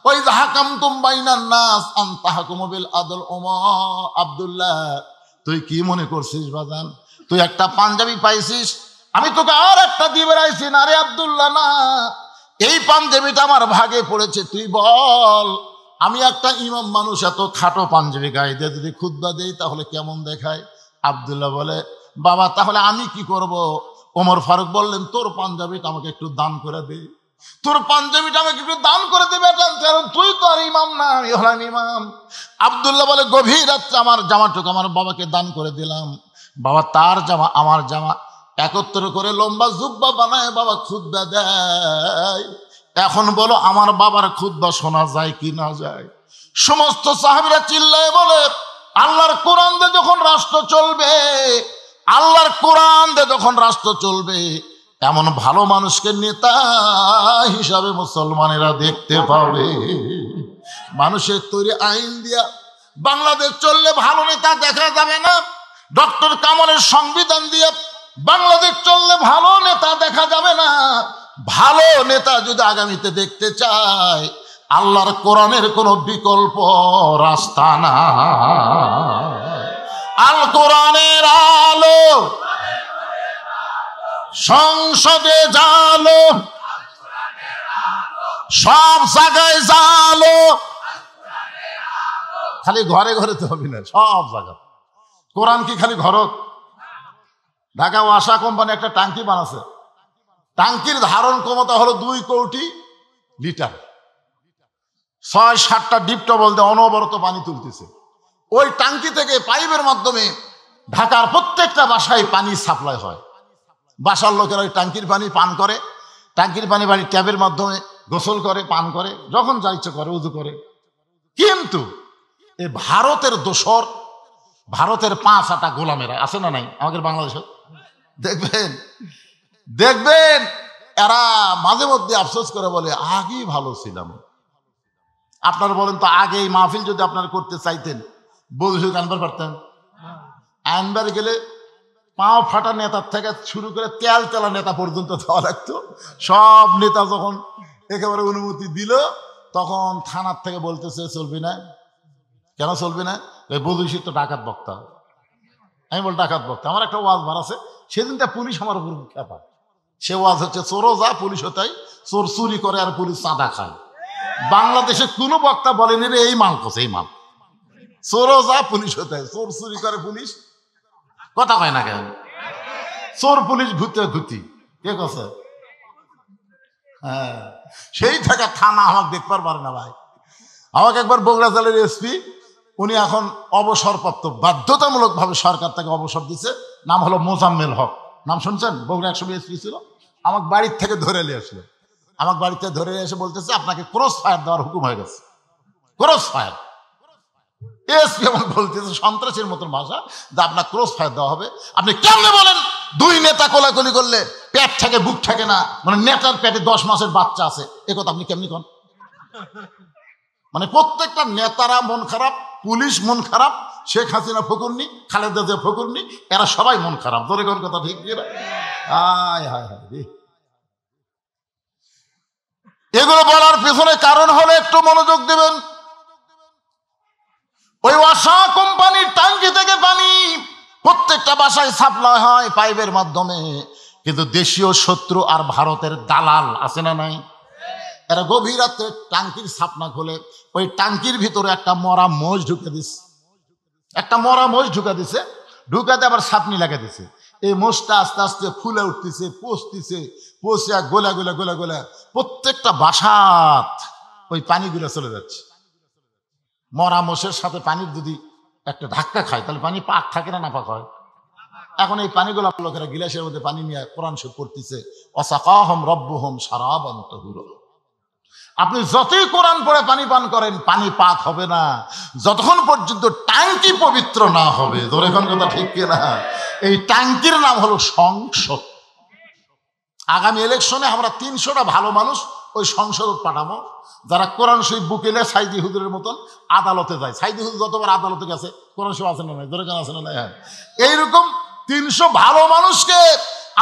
ওয়া ইযা হাকামতুম বাইনান নাস আন তাহকুমু বিল আদল। ওমর, আব্দুল্লাহ তুই কি মনে করছিস বাজান? তুই একটা পাঞ্জাবি পাইছিস, আমি তোকে আর একটা দিবার আইছি না রে আব্দুল্লাহ, না, এই পাঞ্জাবিটা আমার ভাগে পড়েছে। তুই বল, আমি একটা ইমাম মানুষ এত খাটো পাঞ্জাবি গায়ে দিয়ে যদি খুতবা দেই তাহলে কেমন দেখায়? আব্দুল্লাহ বলে, বাবা তাহলে আমি কি করব? ওমর ফারুক বললেন, তোর পাঞ্জাবিটা আমাকে একটু দান করে দে, তোর পাঞ্জাবিটা আমাকে একটু দান করে দেবে, কারণ তুই তো আর ইমাম না, আমি হলাম ইমাম। আব্দুল্লাহ বলে, গভীর রাত্রে আমার জামাটুকু আমার বাবাকে দান করে দিলাম। বাবা তার জামা আমার জামা একত্র করে লম্বা জুব্বা বানায় বাবা খুতবা দেয়। এখন বলো, আমার বাবার খুতবা শোনা যায় কি না যায়? সমস্ত সাহাবীরা চিল্লায় বলে, আল্লাহর কোরআন দিয়ে যখন রাষ্ট্র চলবে, আল্লাহর কোরআন দিয়ে যখন রাষ্ট্র চলবে, এমন ভালো মানুষকে নেতা হিসাবে মুসলমানেরা দেখতে পাবে। মানুষের তৈরি আইন দিয়া বাংলাদেশ চললে ভালো নেতা দেখা যাবে না। ডক্টর কামালের সংবিধান দিয়ে বাংলাদেশ চললে ভালো নেতা দেখা যাবে না। ভালো নেতা যদি আগামীতে দেখতে চায়, আল্লাহর কোরআনের কোনো বিকল্প রাস্তা না। আল কোরআনের আলো সংসদে জালো, সব জায়গায় জালো, খালি ঘরে ঘরে তো হবে না, সব জায়গা। কোরআন কি খালি ঘর? ঢাকা ওয়াসা কোম্পানি একটা টাঙ্কি বানাচ্ছে, টাঙ্কির ধারণ ক্ষমতা হলো 2 কোটি লিটার, 6-7টা ডিপটবল দিয়ে অনবরত পানি তুলতেছে। ওই টাঙ্কি থেকে পাইপের মাধ্যমে ঢাকার প্রত্যেকটা বাসায় পানি সাপ্লাই হয়। বাসার লোকেরা ওই টাঙ্কির পানি পান করে, টাঙ্কির পানি বাড়ির ট্যাবের মাধ্যমে গোসল করে, পান করে, যখন যা ইচ্ছে করে উযু করে। কিন্তু এই ভারতের দোসর, ভারতের 5-8টা গোলামেরা আছে না নাই আমাদের বাংলাদেশে? দেখবেন দেখবেন এরা মাঝে মধ্যে আফসোস করে বলে, আগেই ভালো ছিলাম। আপনারা বলেন তো, আগে এই মাহফিল যদি আপনারা করতে চাইতেন, বলছি আনবার পারতেন? আনবার গেলে পাও ফাটা নেতার থেকে শুরু করে তেল তেলা নেতা পর্যন্ত দেওয়া লাগতো। সব নেতা যখন একেবারে অনুমতি দিল, তখন থানার থেকে বলতেছে চলবি না। কেন চলবি না? বলছি তো ডাকাত বক্তা। আমি বল ডাকাত বক্তা, আমার একটা ওয়াজ বার আছে, সেদিনটা পুলিশ আমার উপর খেপা। সে ওয়াজ হচ্ছে, চোরও যা পুলিশ হতাই, চোর চুরি করে আর পুলিশ চাঁদা খায়। বাংলাদেশে কোনো বক্তা বলেনি রে এই মাল করছে, এই মাল। চোরও যা পুলিশ হতাই, চোর চুরি করে পুলিশ কথা কয় না কেন? চোর পুলিশ ঘুরতে ঘুরতি কে কথা? হ্যাঁ, সেই থাকা থানা আমাকে দেখবার পারে না ভাই। আমাকে একবার বগুড়া জেলার এসপি, উনি এখন অবসরপ্রাপ্ত, বাধ্যতামূলক ভাবে সরকার তাকে অবসর দিচ্ছে, নাম হলো মোজাম্মেল হক। নাম শুনছেন? বগুড়া একসময় এসপি ছিল। আমাকে বাড়ির থেকে ধরে নিয়ে আসলো, আমাকে বাড়িতে ধরে নিয়ে এসে বলতেছে, আপনাকে ক্রস ফায়ার দেওয়ার হুকুম হয়ে গেছে। Cross fire. এসপি আমাকে বলতেছে সন্ত্রাসের মতন ভাষা, যে আপনার ক্রস ফায়ার দেওয়া হবে। আপনি কেমনে বলেন 2 নেতা কোলাকুলি করলে পেট থাকে বুক থাকে না, মানে নেতার পেটে 10 মাসের বাচ্চা আছে, এ কথা আপনি কেমনি কন? মানে প্রত্যেকটা নেতারা মন খারাপ, পুলিশ মন খারাপ, শেখ হাসিনা ফকুরনি, খালেদা জিয়া ফকুরনি, এরা সবাই মন খারাপ। ধরে কোন কথা ঠিক কিনা? আয় হায় হায় রে। এগুলো বলার পিছনে কারণ হলো, একটু মনোযোগ দেবেন। ওই ওয়াসা কোম্পানির টাঙ্কি থেকে পানি প্রত্যেকটা বাসায় সাপ্লাই হয় পাইপের মাধ্যমে, কিন্তু দেশীয় শত্রু আর ভারতের দালাল আছে না নাই? এরা গভীর রাতে টাঙ্কির ছাপনা খোলে, ওই টাঙ্কির ভিতরে একটা মরা মোষ ঢুকে দিছে, একটা মরা মোষ ঢুকা দিছে, ঢুকাতে আবার ছাপনি লাগা দিছে। এই মোষটা আস্তে আস্তে ফুলে উঠতেছে, পচতেছে, পচে গোলা গোলা গোলা গোলা প্রত্যেকটা বাসাত ওই পানিগুলো চলে যাচ্ছে। মরা মোষের সাথে পানির যদি একটা ধাক্কা খায় তাহলে পানি পাক থাকে না নাপাক হয়? এখন এই পানিগুলো লোকেরা গিলাসের মধ্যে পানি নিয়ে কোরআন শরীফ পড়তেছে, ওয়াসাকাহুম রাব্বুহুম শারাবান তাহুরা। আপনি যতই কোরআন পড়ে পানি পান করেন, পানি পাক হবে না যতক্ষণ পর্যন্ত ট্যাঙ্কি পবিত্র না হবে। ধরে এখন কথা ঠিক কিনা? এই ট্যাঙ্কির নাম হলো সংসদ। আগামী ইলেকশনে আমরা 300টা ভালো মানুষ ওই সংসদ পাঠাবো, যারা কোরআন শরীফ বুকে নিয়ে সাইদি হুজুরের মতন আদালতে যায়। সাইদি হুজুর যতবার আদালতে গেছে কোরআন শরীফ আছে না নাই? ধরে কেন আছে না নাই? হ্যাঁ, এইরকম 300 ভালো মানুষকে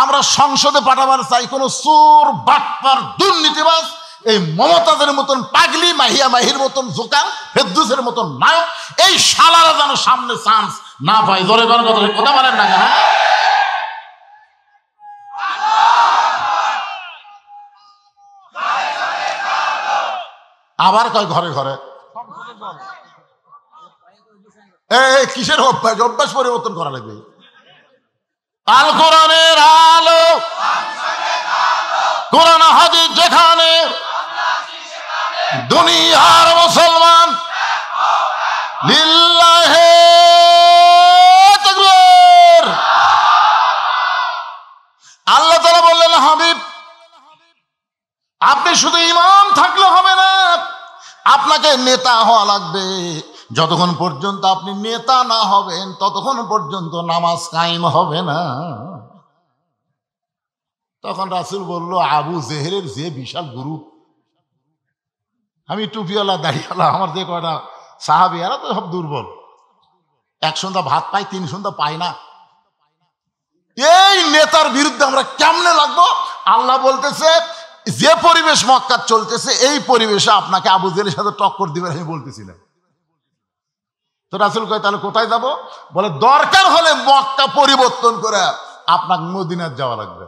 আমরা সংসদে পাঠাবার চাই। কোন চোর, বাটপার, দুর্নীতিবাজ, এই মমতাজের মতন পাগলি, মাহিয়া মাহির মতন জোকার, ফেদ্দুসের মতন নায়ক, এই শালারা যেন সামনে চান্স না পায়। ধরে কোন কথা বলেন না কেন? আবার কয় ঘরে ঘরে এই কিসের অভ্যাস? অভ্যাস পরিবর্তন করা লাগবে। আল কোরআনের আলো, কোরআন হাদিস যেখানে, দুনিয়ার মুসলমান লিল্লাহে তাকবীর। আল্লাহ তাআলা বললেন, হাবিব আপনি শুধু ইমাম থাকলে হবে না, আপনাকে নেতা হওয়া লাগবে। যতক্ষণ পর্যন্ত আপনি নেতা না হবেন ততক্ষণ পর্যন্ত নামাজ কায়েম হবে না। তখন রাসূল বলল, আবু জেহেলের যে বিশাল গুরু, আমি টুপিওয়ালা দাড়িওয়ালা, আমার যে কয়টা সাহাবী এরা তো সব দুর্বল, এক সন্ধ্যা ভাত পাই, 3 সন্ধ্যা পাই না। এই নেতার বিরুদ্ধে আমরা কেমনে লাগবো? আল্লাহ বলতেছে, যে পরিবেশ মক্কার চলতেছে এই পরিবেশে আপনাকে আবু জেহেলের সাথে টক্কর দিবেন আমি বলতেছিলাম। তো রাসূল কয় তাহলে কোথায় যাব? বলে দরকার হলে মক্কা পরিবর্তন করে আপনাকে মদিনায় যাওয়া লাগবে।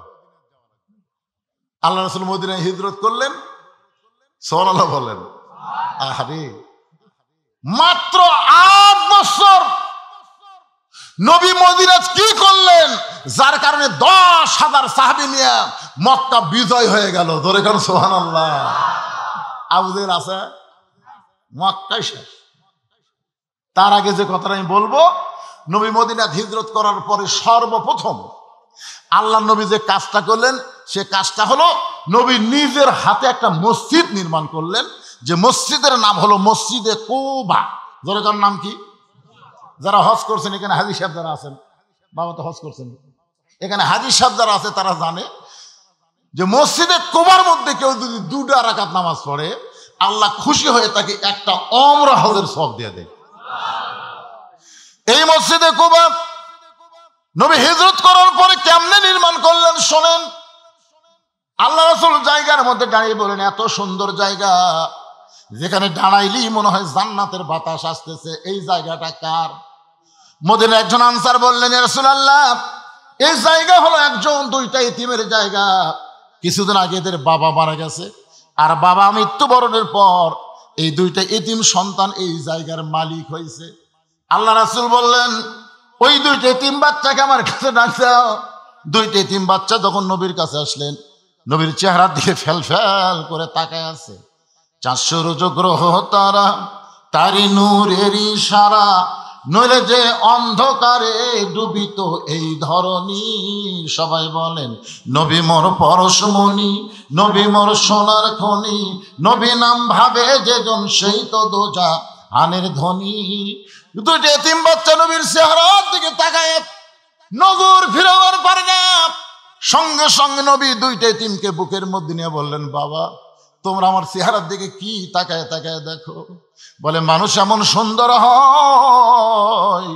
আল্লাহ রাসূল মদিনায় হিজরত করলেন। সুবহানাল্লাহ বলেন। আরে মাত্র 8 বছর নবী মদিনায় কি করলেন, যার কারণে 10,000 সাহাবী নিয়ে মক্কা বিজয় হয়ে গেল। ধরে কেন সুবহানাল্লাহ। আবু জেহেল আছে, মক্কায় শেষ। তার আগে যে কথাটা আমি বলবো, নবী মদিনায় হিজরত করার পরে সর্বপ্রথম আল্লাহ নবী যে কাজটা করলেন, সে কাজটা হলো নবী নিজের হাতে একটা মসজিদ নির্মাণ করলেন, যে মসজিদের নাম হলো মসজিদে কুবা। যেটার নাম কি? যারা হজ করছেন এখানে, হাজী সাহেব যারা আছেন, বাবা তো হজ করছেন, এখানে হাজী সাহেব যারা আছে তারা জানে যে মসজিদে কুবার মধ্যে কেউ যদি 2 রাকাত নামাজ পড়ে, আল্লাহ খুশি হয়ে তাকে একটা ওমরা হজের সওয়াব দিয়ে দেয়। এই মসজিদে কুবা নবী হিজরত করার পরে কেমনে নির্মাণ করলেন শোনেন। আল্লাহ রাসূল জায়গার মধ্যে দাঁড়িয়ে বলেন, এত সুন্দর জায়গা, যেখানে দাঁড়াইলেই মনে হয় জান্নাতের বাতাস আসতেছে, এই জায়গাটা কার? মদিনার একজন আনসার বললেন, ইয়া রাসূলুল্লাহ এই জায়গা হলো 2টা ইতিমের জায়গা। কিছুদিন আগে এদের বাবা মারা গেছে, আর বাবা মৃত্যুবরণের পর এই 2টা ইতিম সন্তান এই জায়গার মালিক হয়েছে। আল্লাহ রাসূল বললেন, ওই 2টা ইতিম বাচ্চাকে আমার কাছে ডাকছে। 2টা ইতিম বাচ্চা যখন নবীর কাছে আসলেন, নবীর চেহারার দিকে ফেল ফেল করে তাকায় আছে। 400 রোজ গ্রহ তারা, তারি নূরের ইশারা, নইলে যে অন্ধকারে ডুবিত এই ধরনী। সবাই বলেন, নবী মোর পরশমণি, নবী মোর সোনার খনি, নবী নাম ভাবে যেজন সেই তো দোজা আনের ধ্বনি। 2টা এতিম বাচ্চা নবীর চেহারার দিকে তাকায় নজর ফিরাবার পারে না। সঙ্গে সঙ্গে নবী 2টা এতিমকে বুকের মধ্যে নিয়ে বললেন, বাবা তোমরা আমার চেহারার দিকে কি তাকায় তাকায় দেখো? বলে, মানুষ এমন সুন্দর হয়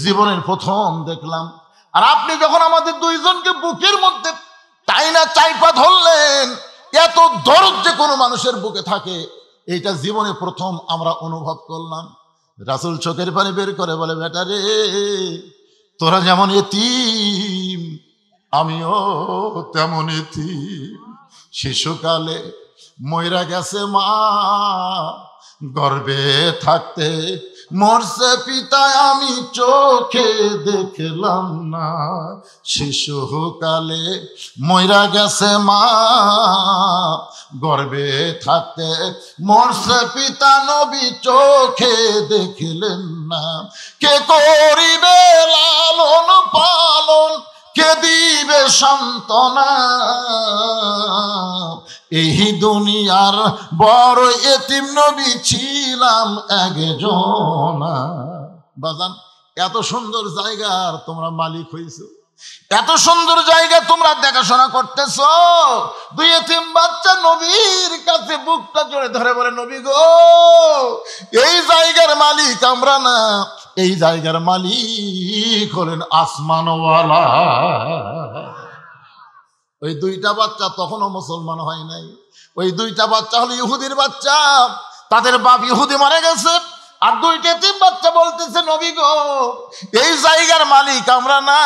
জীবনের প্রথম দেখলাম। আর আপনি যখন আমাদের 2জনকে বুকের মধ্যে টাইনা চাইপা ধরলেন, এত দরদ যে কোনো মানুষের বুকে থাকে, এইটা জীবনে প্রথম আমরা অনুভব করলাম। রাসূল চোখের পানি বের করে বলে, বেটা রে, তোরা যেমন এতিম আমিও তেমন এতিম। শিশুকালে মইরা গেছে মা, গর্ভে থাকতে মরছে পিতা আমি চোখে দেখলাম না, শিশুকালে মইরা গেছে মা, গর্ভে থাকতে মরছে পিতা নবী চোখে দেখলেন না, কে করিবে লালন পালন, কে দিবে সান্ত্বনা, এই দুনিয়ার বড় এতিম নবী ছিলাম একজনা। বাজান, এত সুন্দর জায়গার তোমরা মালিক হইছো, এত সুন্দর জায়গা তোমরা দেখাশোনা করতেছো। দুই এতিম বাচ্চা নবীর কাছে বুকটা জোরে ধরে বলে, নবী গো, এই জায়গার মালিক আমরা না, এই জায়গার মালিক হলেন আসমানওয়ালা। ওই দুইটা বাচ্চা তখনও মুসলমান হয় নাই। ওই দুইটা বাচ্চা হলো ইহুদির বাচ্চা, তাদের বাপ ইহুদি মারা গেছে। আর দুইটা এতিম বাচ্চা বলতেছে, নবী গো, এই জায়গার মালিক আমরা না,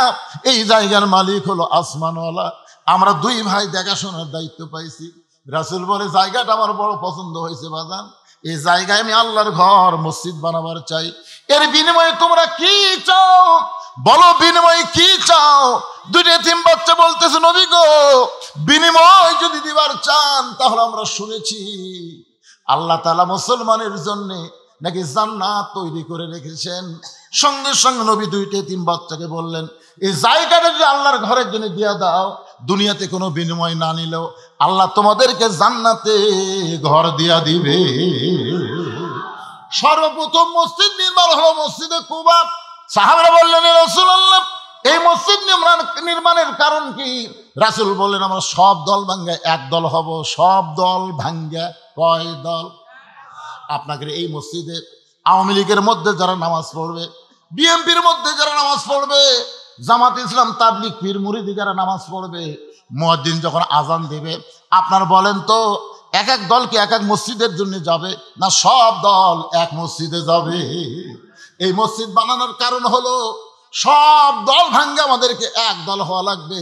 এই জায়গার মালিক হলো আসমানওয়ালা। আমরা দুই ভাই দেখাশোনার দায়িত্ব পাইছি। রাসূল বলে, জায়গাটা আমার বড় পছন্দ হয়েছে বাজান, এই জায়গায় আমি আল্লাহর ঘর মসজিদ বানাবার চাই। এর বিনিময়ে তোমরা কি চাও বলো, বিনিময়ে কি চাও? দুইটা এতিম বাচ্চা বলতেছে, নবী গো, বিনিময় যদি দিবার চান তাহলে আমরা শুনেছি আল্লাহ তাআলা মুসলমানের জন্য নাকি জান্নাত তৈরি করে রেখেছেন। সঙ্গে সঙ্গে নবী দুইটা এতিম বাচ্চাকে বললেন, এই জায়গাটা যদি আল্লাহর ঘরের জন্য দিয়া দাও, দুনিয়াতে কোনো বিনিময় না নিলেও আল্লাহ তোমাদেরকে জান্নাতে ঘর দিয়া দিবে। সর্বপ্রথম মসজিদ নির্মাণ হলো মসজিদে কুবা। সাহাবারা বললেন, রাসূলুল্লাহ, এই মসজিদ নির্মাণের কারণ কি? রাসূল বললেন, আমরা সব দল ভাঙ্গা এক দল হব। সব দল ভাঙ্গা কয় দল? আপনাদের এই মসজিদে আওয়ামী লীগের মধ্যে যারা নামাজ পড়বে, বিএনপির মধ্যে যারা নামাজ পড়বে, জামাত ইসলাম, তাবলিগ, পীর মুরিদি যারা নামাজ পড়বে, মুয়াজ্জিন যখন আজান দেবে, আপনার বলেন তো এক এক দল কি এক এক মসজিদের জন্য যাবে, না সব দল এক মসজিদে যাবে? এই মসজিদ বানানোর কারণ হলো সব দল ভাঙ্গে আমাদেরকে এক দল হওয়া লাগবে।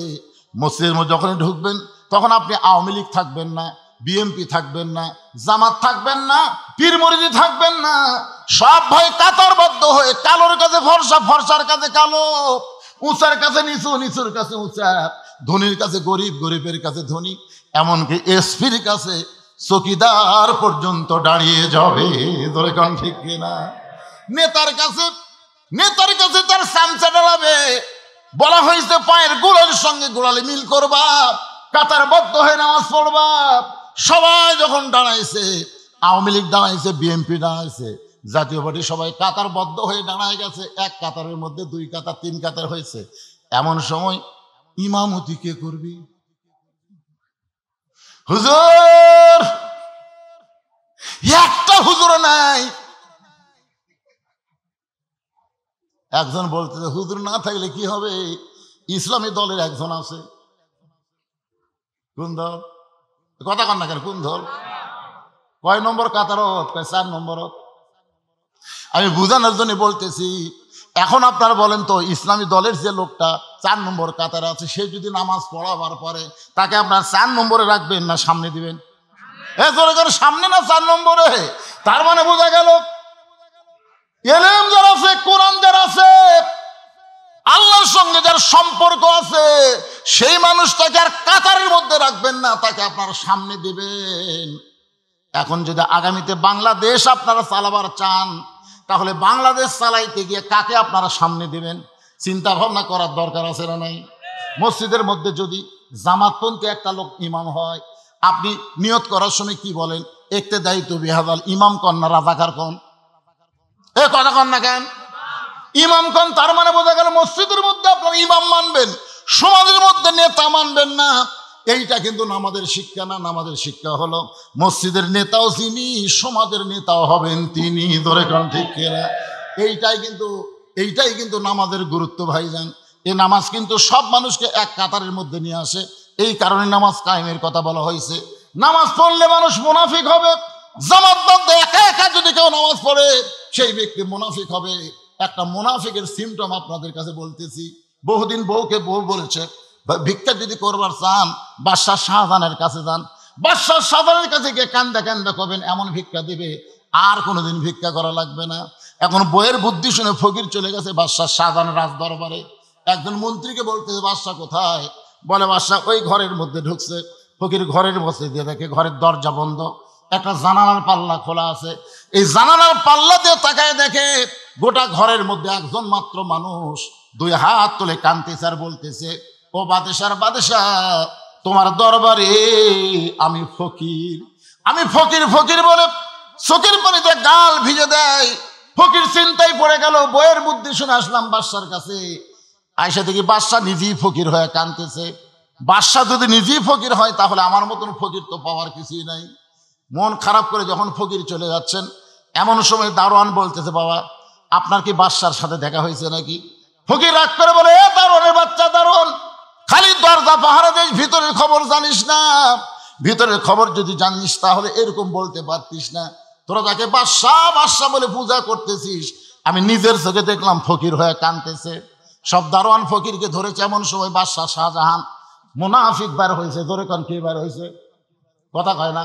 মসজিদের মধ্যে যখন ঢুকবেন তখন আপনি আওয়ামী লীগ থাকবেন না, বিএনপি থাকবেন না, জামাত থাকবেন না, পীর মুরিদি থাকবেন না, সব ভাই কাতারবদ্ধ হয়ে কালোর কাছে ফর্সা, ফর্সার কাছে কালো, উঁচার কাছে নিচু, নিচুর কাছে উঁচা, ধনীর কাছে গরিব, গরিবের কাছে ধনী, এমনকি এসপির কাছে চকিদার পর্যন্ত দাঁড়িয়ে যাবে। ধরে কোন ঠিক কিনা? নেতার কাছে তার সামচা ডালাবে। বলা হয়েছে পায়ের গোড়ালির সঙ্গে গোড়ালি মিল করবা, কাতারবদ্ধ হয়ে নামাজ পড়বা। সবাই যখন দাঁড়াইছে, আওয়ামী লীগ দাঁড়াইছে, বিএনপি দাঁড়াইছে, জাতীয় পার্টি, সবাই কাতারবদ্ধ হয়ে দাঁড়ায় গেছে। এক কাতারের মধ্যে দুই কাতার, তিন কাতার হয়েছে। এমন সময় ইমামতি কে করবি? হুজুর, একটা হুজুর নাই। একজন বলতেছে, হুজুর না থাকলে কি হবে? ইসলামী দলের একজন আছে। কোন দল? কথা কন না কেন? কোন দল? কয় নম্বর কাতারত? কয় 4 নম্বরত। আমি বুঝানোর জন্য বলতেছি, এখন আপনারা বলেন তো, ইসলামী দলের যে লোকটা 4 নম্বর কাতারে আছে, সে যদি নামাজ পড়াবার পরে তাকে আপনার 4 নম্বরে রাখবেন না সামনে দিবেন? সামনে না 4 নম্বরে? তার মানে বোঝা গেল এলেম যার আছে, কোরআন যার আছে, আল্লাহর সঙ্গে যার সম্পর্ক আছে, সেই মানুষটাকে আর কাতারের মধ্যে রাখবেন না, তাকে আপনারা সামনে দিবেন। এখন যদি আগামীতে বাংলাদেশ আপনারা চালাবার চান, তাহলে বাংলাদেশ চালাইতে গিয়ে কাকে আপনারা সামনে দিবেন? চিন্তা ভাবনা করার দরকার আছে না নাই? মসজিদের মধ্যে যদি জামাতপন্থী একটা লোক ইমাম হয়, আপনি নিয়ত করার সময় কি বলেন? ইক্তেদাই তু বিহাদাল ইমাম কন না রাজাকার কন? এ কথা কন না কেন? ইমাম কন। তার মানে বোঝা গেল মসজিদের মধ্যে আপনারা ইমাম মানবেন, সমাজের মধ্যে নেতা মানবেন না। এইটা কিন্তু নামাজের শিক্ষা না। নামাজের শিক্ষা হলো মসজিদের নেতাও যিনি, সমাজের নেতাও হবেন তিনি। ধরে কোন ঠিক কিনা? এইটাই কিন্তু নামাজের গুরুত্ব ভাইজান। এই নামাজ কিন্তু সব মানুষকে এক কাতারের মধ্যে নিয়ে আসে। এই কারণে নামাজ কায়েমের কথা বলা হয়েছে। নামাজ পড়লে মানুষ মুনাফিক হবে। জামাতবদ্ধ একা একা যদি কেউ নামাজ পড়ে, সেই ব্যক্তি মুনাফিক হবে। একটা মুনাফিকের সিমটম আপনাদের কাছে বলতেছি। বহুদিন বউকে বউ বলেছে, ভিক্ষা যদি করবার চান বাদশাহ শাহজাহানের কাছে যান। বাদশাহ শাহজাহানের কাছে গিয়ে কান্দা কান্দা করবেন, এমন ভিক্ষা দিবে আর কোনোদিন ভিক্ষা করা লাগবে না। এখন বইয়ের বুদ্ধি শুনে ফকির চলে গেছে বাদশাহ শাহজাহানের রাজ দরবারে। একজন মন্ত্রীকে বলতেছে বাদশাহ কোথায়? বলে বাদশাহ ওই ঘরের মধ্যে ঢুকছে। ফকির ঘরের মধ্যে দিয়ে দেখে ঘরের দরজা বন্ধ, একটা জানালার পাল্লা খোলা আছে। এই জানালার পাল্লা দিয়ে তাকায় দেখে গোটা ঘরের মধ্যে একজন মাত্র মানুষ দুই হাত তুলে কাঁদতেছে আর বলতেছে, ও বাদশার বাদশাহ, তোমার দরবারে আমি ফকির, আমি ফকির। ফকির বলে চোখের পানিতে গাল ভিজে দেয়। ফকির চিন্তায় পড়ে গেল, বইয়ের বুদ্ধি শুনে আসলাম বাদশার কাছে। আয়সা দেখি বাদশাহ নিজেই ফকির হয়ে কাঁদতেছে। বাদশাহ যদি নিজেই ফকির হয় তাহলে আমার মতন ফকির তো পাওয়ার কিছুই নাই। মন খারাপ করে যখন ফকির চলে যাচ্ছেন, এমন সময় দারোয়ান বলতেছে, বাবা আপনার কি বাদশার সাথে দেখা হয়েছে নাকি? ফকির রাগ করে বলে, এ দারোয়ানের বাচ্চা দারোয়ান, খালি দরজা পাহারা দিস, ভিতরের খবর জানিস না? ভিতরের খবর যদি জানিস তাহলে এরকম বলতে পারতিস না। তোরা যাকে বাদশাহ বাদশাহ বলে পূজা করতেছিস, আমি নিজের চোখে দেখলাম ফকির হয়ে কাঁদতেছে। সব দারোয়ান ফকিরকে ধরেছে। এমন সময় বাদশাহ শাহজাহান মুনাফিক বের হয়েছে। ধরে কারণ কে বের হয়েছে? কথা কয় না।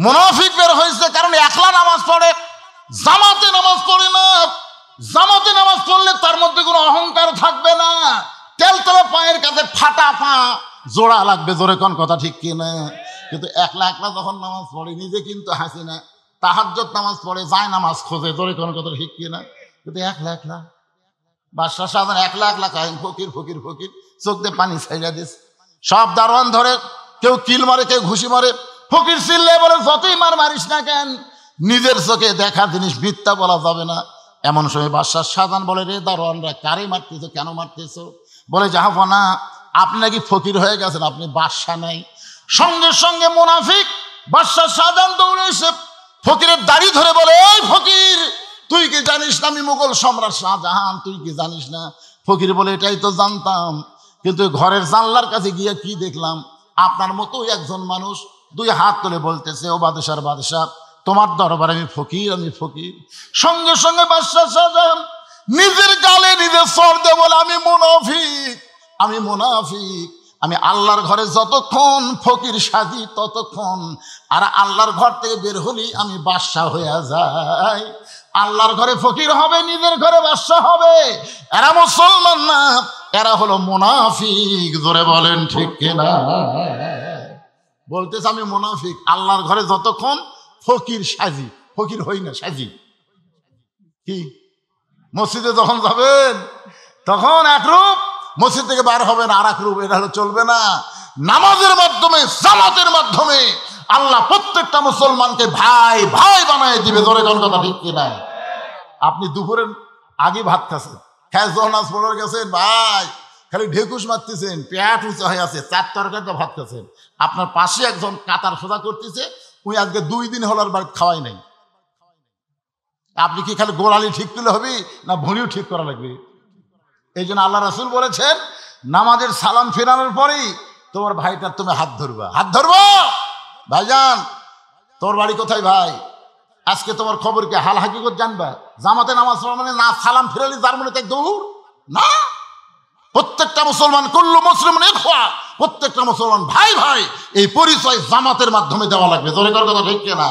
মুনাফিক বের হয়েছে কারণ একলা নামাজ পড়ে, জামাতে নামাজ পড়ে না। জামাতে নামাজ পড়লে তার মধ্যে কোনো অহংকার থাকবে না। তেলতলা পায়ের কাছে ফাটা পা জোড়া লাগবে। জোরে কোন কথা ঠিক কিনা? কিন্তু একলা একলা যখন নামাজ পড়ে নিজে কিন্তু হাসি না, তাহাজ্জুদ নামাজ পড়ে, যায় নামাজ খোঁজে। জোরে কোন কথা ঠিক কিনা? কিন্তু একলা একলা বাদশাহ শাহজাহান একলা একলা কাহিন ফকির ফকির ফকির, চোখ দিয়ে পানি ছাইড়া দিস। সব দারোয়ান ধরে, কেউ কিল মারে, কেউ ঘুষি মারে। ফকির চিল্লে বলে, যতই মার মারিস না কেন, নিজের চোখে দেখা জিনিস মিথ্যা বলা যাবে না। এমন সময় বাদশাহ শাহজাহান বলে, রে দারোয়ানরা, কারে মারতেছো, কেন মারতেছো? বলে, জাহাপনা আপনি নাকি ফকির হয়ে গেছেন, আপনি বাদশাহ নাই। সঙ্গে সঙ্গে মুনাফিক বাদশাহ শাহজাহান দৌড়ে এসে ফকিরের দাড়ি ধরে বলে, এই ফকির, তুই কি জানিস না আমি মুঘল সম্রাট শাহজাহান? তুই কি জানিস না? ফকির বলে, এটাই তো জানতাম, কিন্তু ঘরের জানলার কাছে গিয়ে কি দেখলাম, আপনার মতো একজন মানুষ দুই হাত তুলে বলতেছে, ও বাদশার বাদশাহ, তোমার দরবারে আমি ফকির, আমি ফকির। সঙ্গে সঙ্গে বাদশাহ শাহজাহান নিজের গালে নিজে সর দিয়ে বলে, আমি মুনাফিক, আমি মুনাফিক। আমি আল্লাহর ঘরে যতক্ষণ ফকির সাজি ততক্ষণ, আর আল্লাহর ঘর থেকে বের হলি আমি বাদশাহ হয়ে যাই। আল্লাহর ঘরে ফকির হবে, নিজের ঘরে বাদশাহ হবে। এরা মুসলমান না, এরা হলো মুনাফিক। জোরে বলেন ঠিক কিনা? বলতেছে আমি মুনাফিক, আল্লাহর ঘরে যতক্ষণ ফকির সাজি, ফকির হই না, সাজি। কি মসজিদে যখন যাবেন তখন এক রূপ, মসজিদ থেকে বার হবেন আর এক রূপ। এটা হলো চলবে না। নামাজের মাধ্যমে, জামাতের মাধ্যমে আল্লাহ প্রত্যেকটা মুসলমানকে ভাই ভাই বানায় দিবে। ধরে কোন কথা ঠিক কিনা? আপনি দুপুরের আগে ভাত খাচ্ছেন, হ্যাঁ জহনাজ পড়ে গেছেন, ভাই খালি ঢেকুস মারতেছেন, পেট উঁচা হয়ে আছে, 4 তরকারিতে ভাত খাচ্ছেন। আপনার পাশে একজন কাতার সোজা করতেছে, উনি আজকে 2 দিন হল বাড়ি খাওয়াই নাই। আপনি কি খালি গোড়ালি ঠিক করলে হবে না ভুঁড়িও ঠিক করা লাগবে? এই জন্য আল্লাহ রাসূল বলেছেন, নামাজের সালাম ফেরানোর পরেই তোমার ভাইটার তুমি হাত ধরবা। হাত ধরবো, ভাইজান তোর বাড়ি কোথায় ভাই? আজকে তোমার খবর কি? হাল হাকিকত জানবা? জামাতে নামাজ পড়া মানে না সালাম ফেরালি তার মনে তাই দৌড় না। প্রত্যেকটা মুসলমান, কুল্লু মুসলিমুন ইখওয়া, প্রত্যেকটা মুসলমান ভাই ভাই, এই পরিচয় জামাতের মাধ্যমে দেওয়া লাগবে। জোরে কর কথা ঠিক কিনা?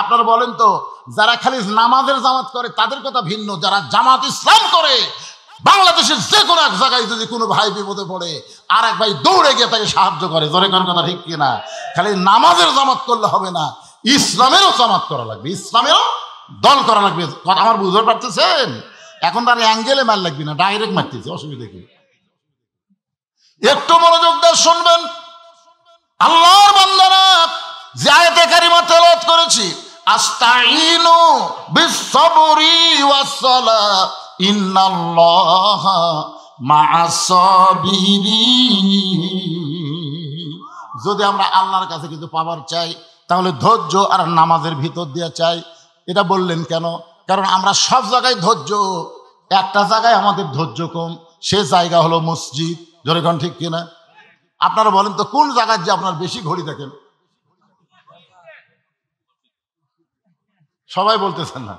আপনারা বলেন তো, যারা খালি নামাজের জামাত করে তাদের কথা ভিন্ন, যারা জামাত ইসলাম করে, বাংলাদেশের যে কোনো এক জায়গায় যদি কোনো ভাই বিপদে পড়ে আর এক ভাই দৌড়ে গিয়ে তাকে সাহায্য করে। জোরে কর কথা ঠিক কিনা? খালি নামাজের জামাত করলে হবে না, ইসলামেরও জামাত করা লাগবে, ইসলামেরও দল করা লাগবে। কথা আমার বুঝতে পারতেছেন? এখন তার অ্যাঙ্গেলে মার লাগবে না, ডাইরেক্ট মারতেছে, অসুবিধা কি? একটু মনোযোগ দিয়ে শুনবেন। আল্লাহর বান্দারা, যে আয়াতে কারিমা তেলাওয়াত করেছি, আস্তাইনু বিস-সাবরি ওয়াস-সালাহ ইন্নাল্লাহা মা'আস-সাবিরিন। যদি আমরা আল্লাহর কাছে কিছু পাবার চাই তাহলে ধৈর্য আর নামাজের ভিতর দিয়ে চাই। এটা বললেন কেন? কারণ আমরা সব জায়গায় ধৈর্য, একটা জায়গায় আমাদের ধৈর্য কম, সে জায়গা হলো মসজিদ। যেরকম ঠিক কিনা? আপনারা বলেন তো, কোন জায়গায় যে আপনার বেশি ঘড়ি দেখেন? সবাই বলতেছেন না।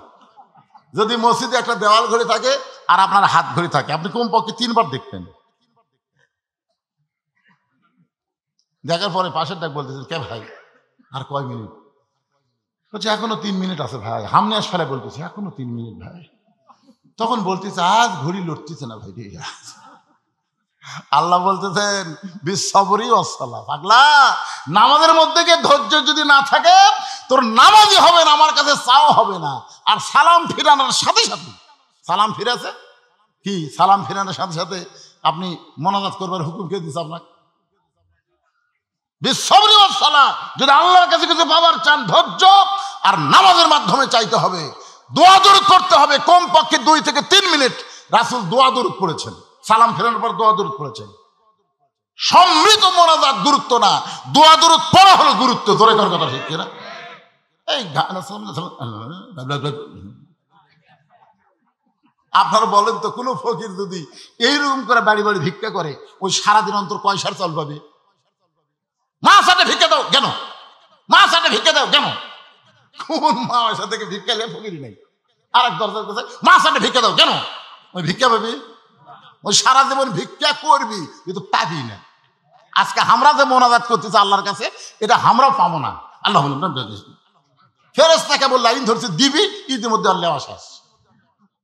যদি মসজিদে একটা দেওয়াল ঘড়ি থাকে আর আপনার হাত ঘড়ি থাকে, আপনি কমপক্ষে 3 বার দেখতেন। দেখার পরে পাশের ডাক বলতেছেন, কে ভাই আর কয় মিনিট? বলছে এখনো 3 মিনিট আছে ভাই। হামনে আস ফেলে বলতেছে, এখনো 3 মিনিট ভাই। তখন বলতেছে আজ ঘড়ি লড়তেছে না ভাই রে। আল্লাহ বলতেছেন বিসবরি ওয়াসসালাহ, পাগলা নামাজের মধ্যে গিয়ে ধৈর্য যদি না থাকে তোর নামাজই হবে না, আমার কাছে চাও হবে না। আর সালাম ফিরানোর সাথে সাথে, সালাম ফিরেছে কি, সালাম ফিরানোর সাথে সাথে আপনি মোনাজাত করবার হুকুম কে দিচ্ছে আপনাকে? বিসবরি ওয়াসসালাহ, যদি আল্লাহর কাছে কিছু পাওয়ার চান ধৈর্য আর নামাজের মাধ্যমে চাইতে হবে। দোয়া দরুদ পড়তে হবে কমপক্ষে 2 থেকে 3 মিনিট। রাসূল দোয়া দরুদ পড়েছেন, সালাম ফেরানোর পর দোয়া দরুদ পড়েছেন। সম্মিলিত মোনাজাত গুরুত্ব না, দোয়া দরুদ পড়া হলো গুরুত্ব। ধরে কর কথা ঠিক কিনা? এই আপনারা বলেন তো, কোন ফকির যদি এইরকম করে বাড়ি বাড়ি ভিক্ষা করে, ওই সারাদিন অন্তর কয় সার চাল পাবে? মা সাথে ভিক্ষা দাও কেন, মা সাথে ভিক্ষা দাও কেন? কোন মা ওর থেকে ভিক্ষা নিয়ে ফকিরই নাই। আর এক দরজার কাছে মা সাথে ভিক্ষা দাও কেন? ওই ভিক্ষা পাবি, ওই সারা জীবন ভিক্ষা করবি কিন্তু পাবি না। আজকে আমরা যে মোনাজাত করতেছি আল্লাহর কাছে, এটা আমরাও পাবো না। আল্লাহ বললাম ফেরেশতাকে বলল লাইন ধরছে দিবি, ইতিমধ্যে আল্লাহ আসাস।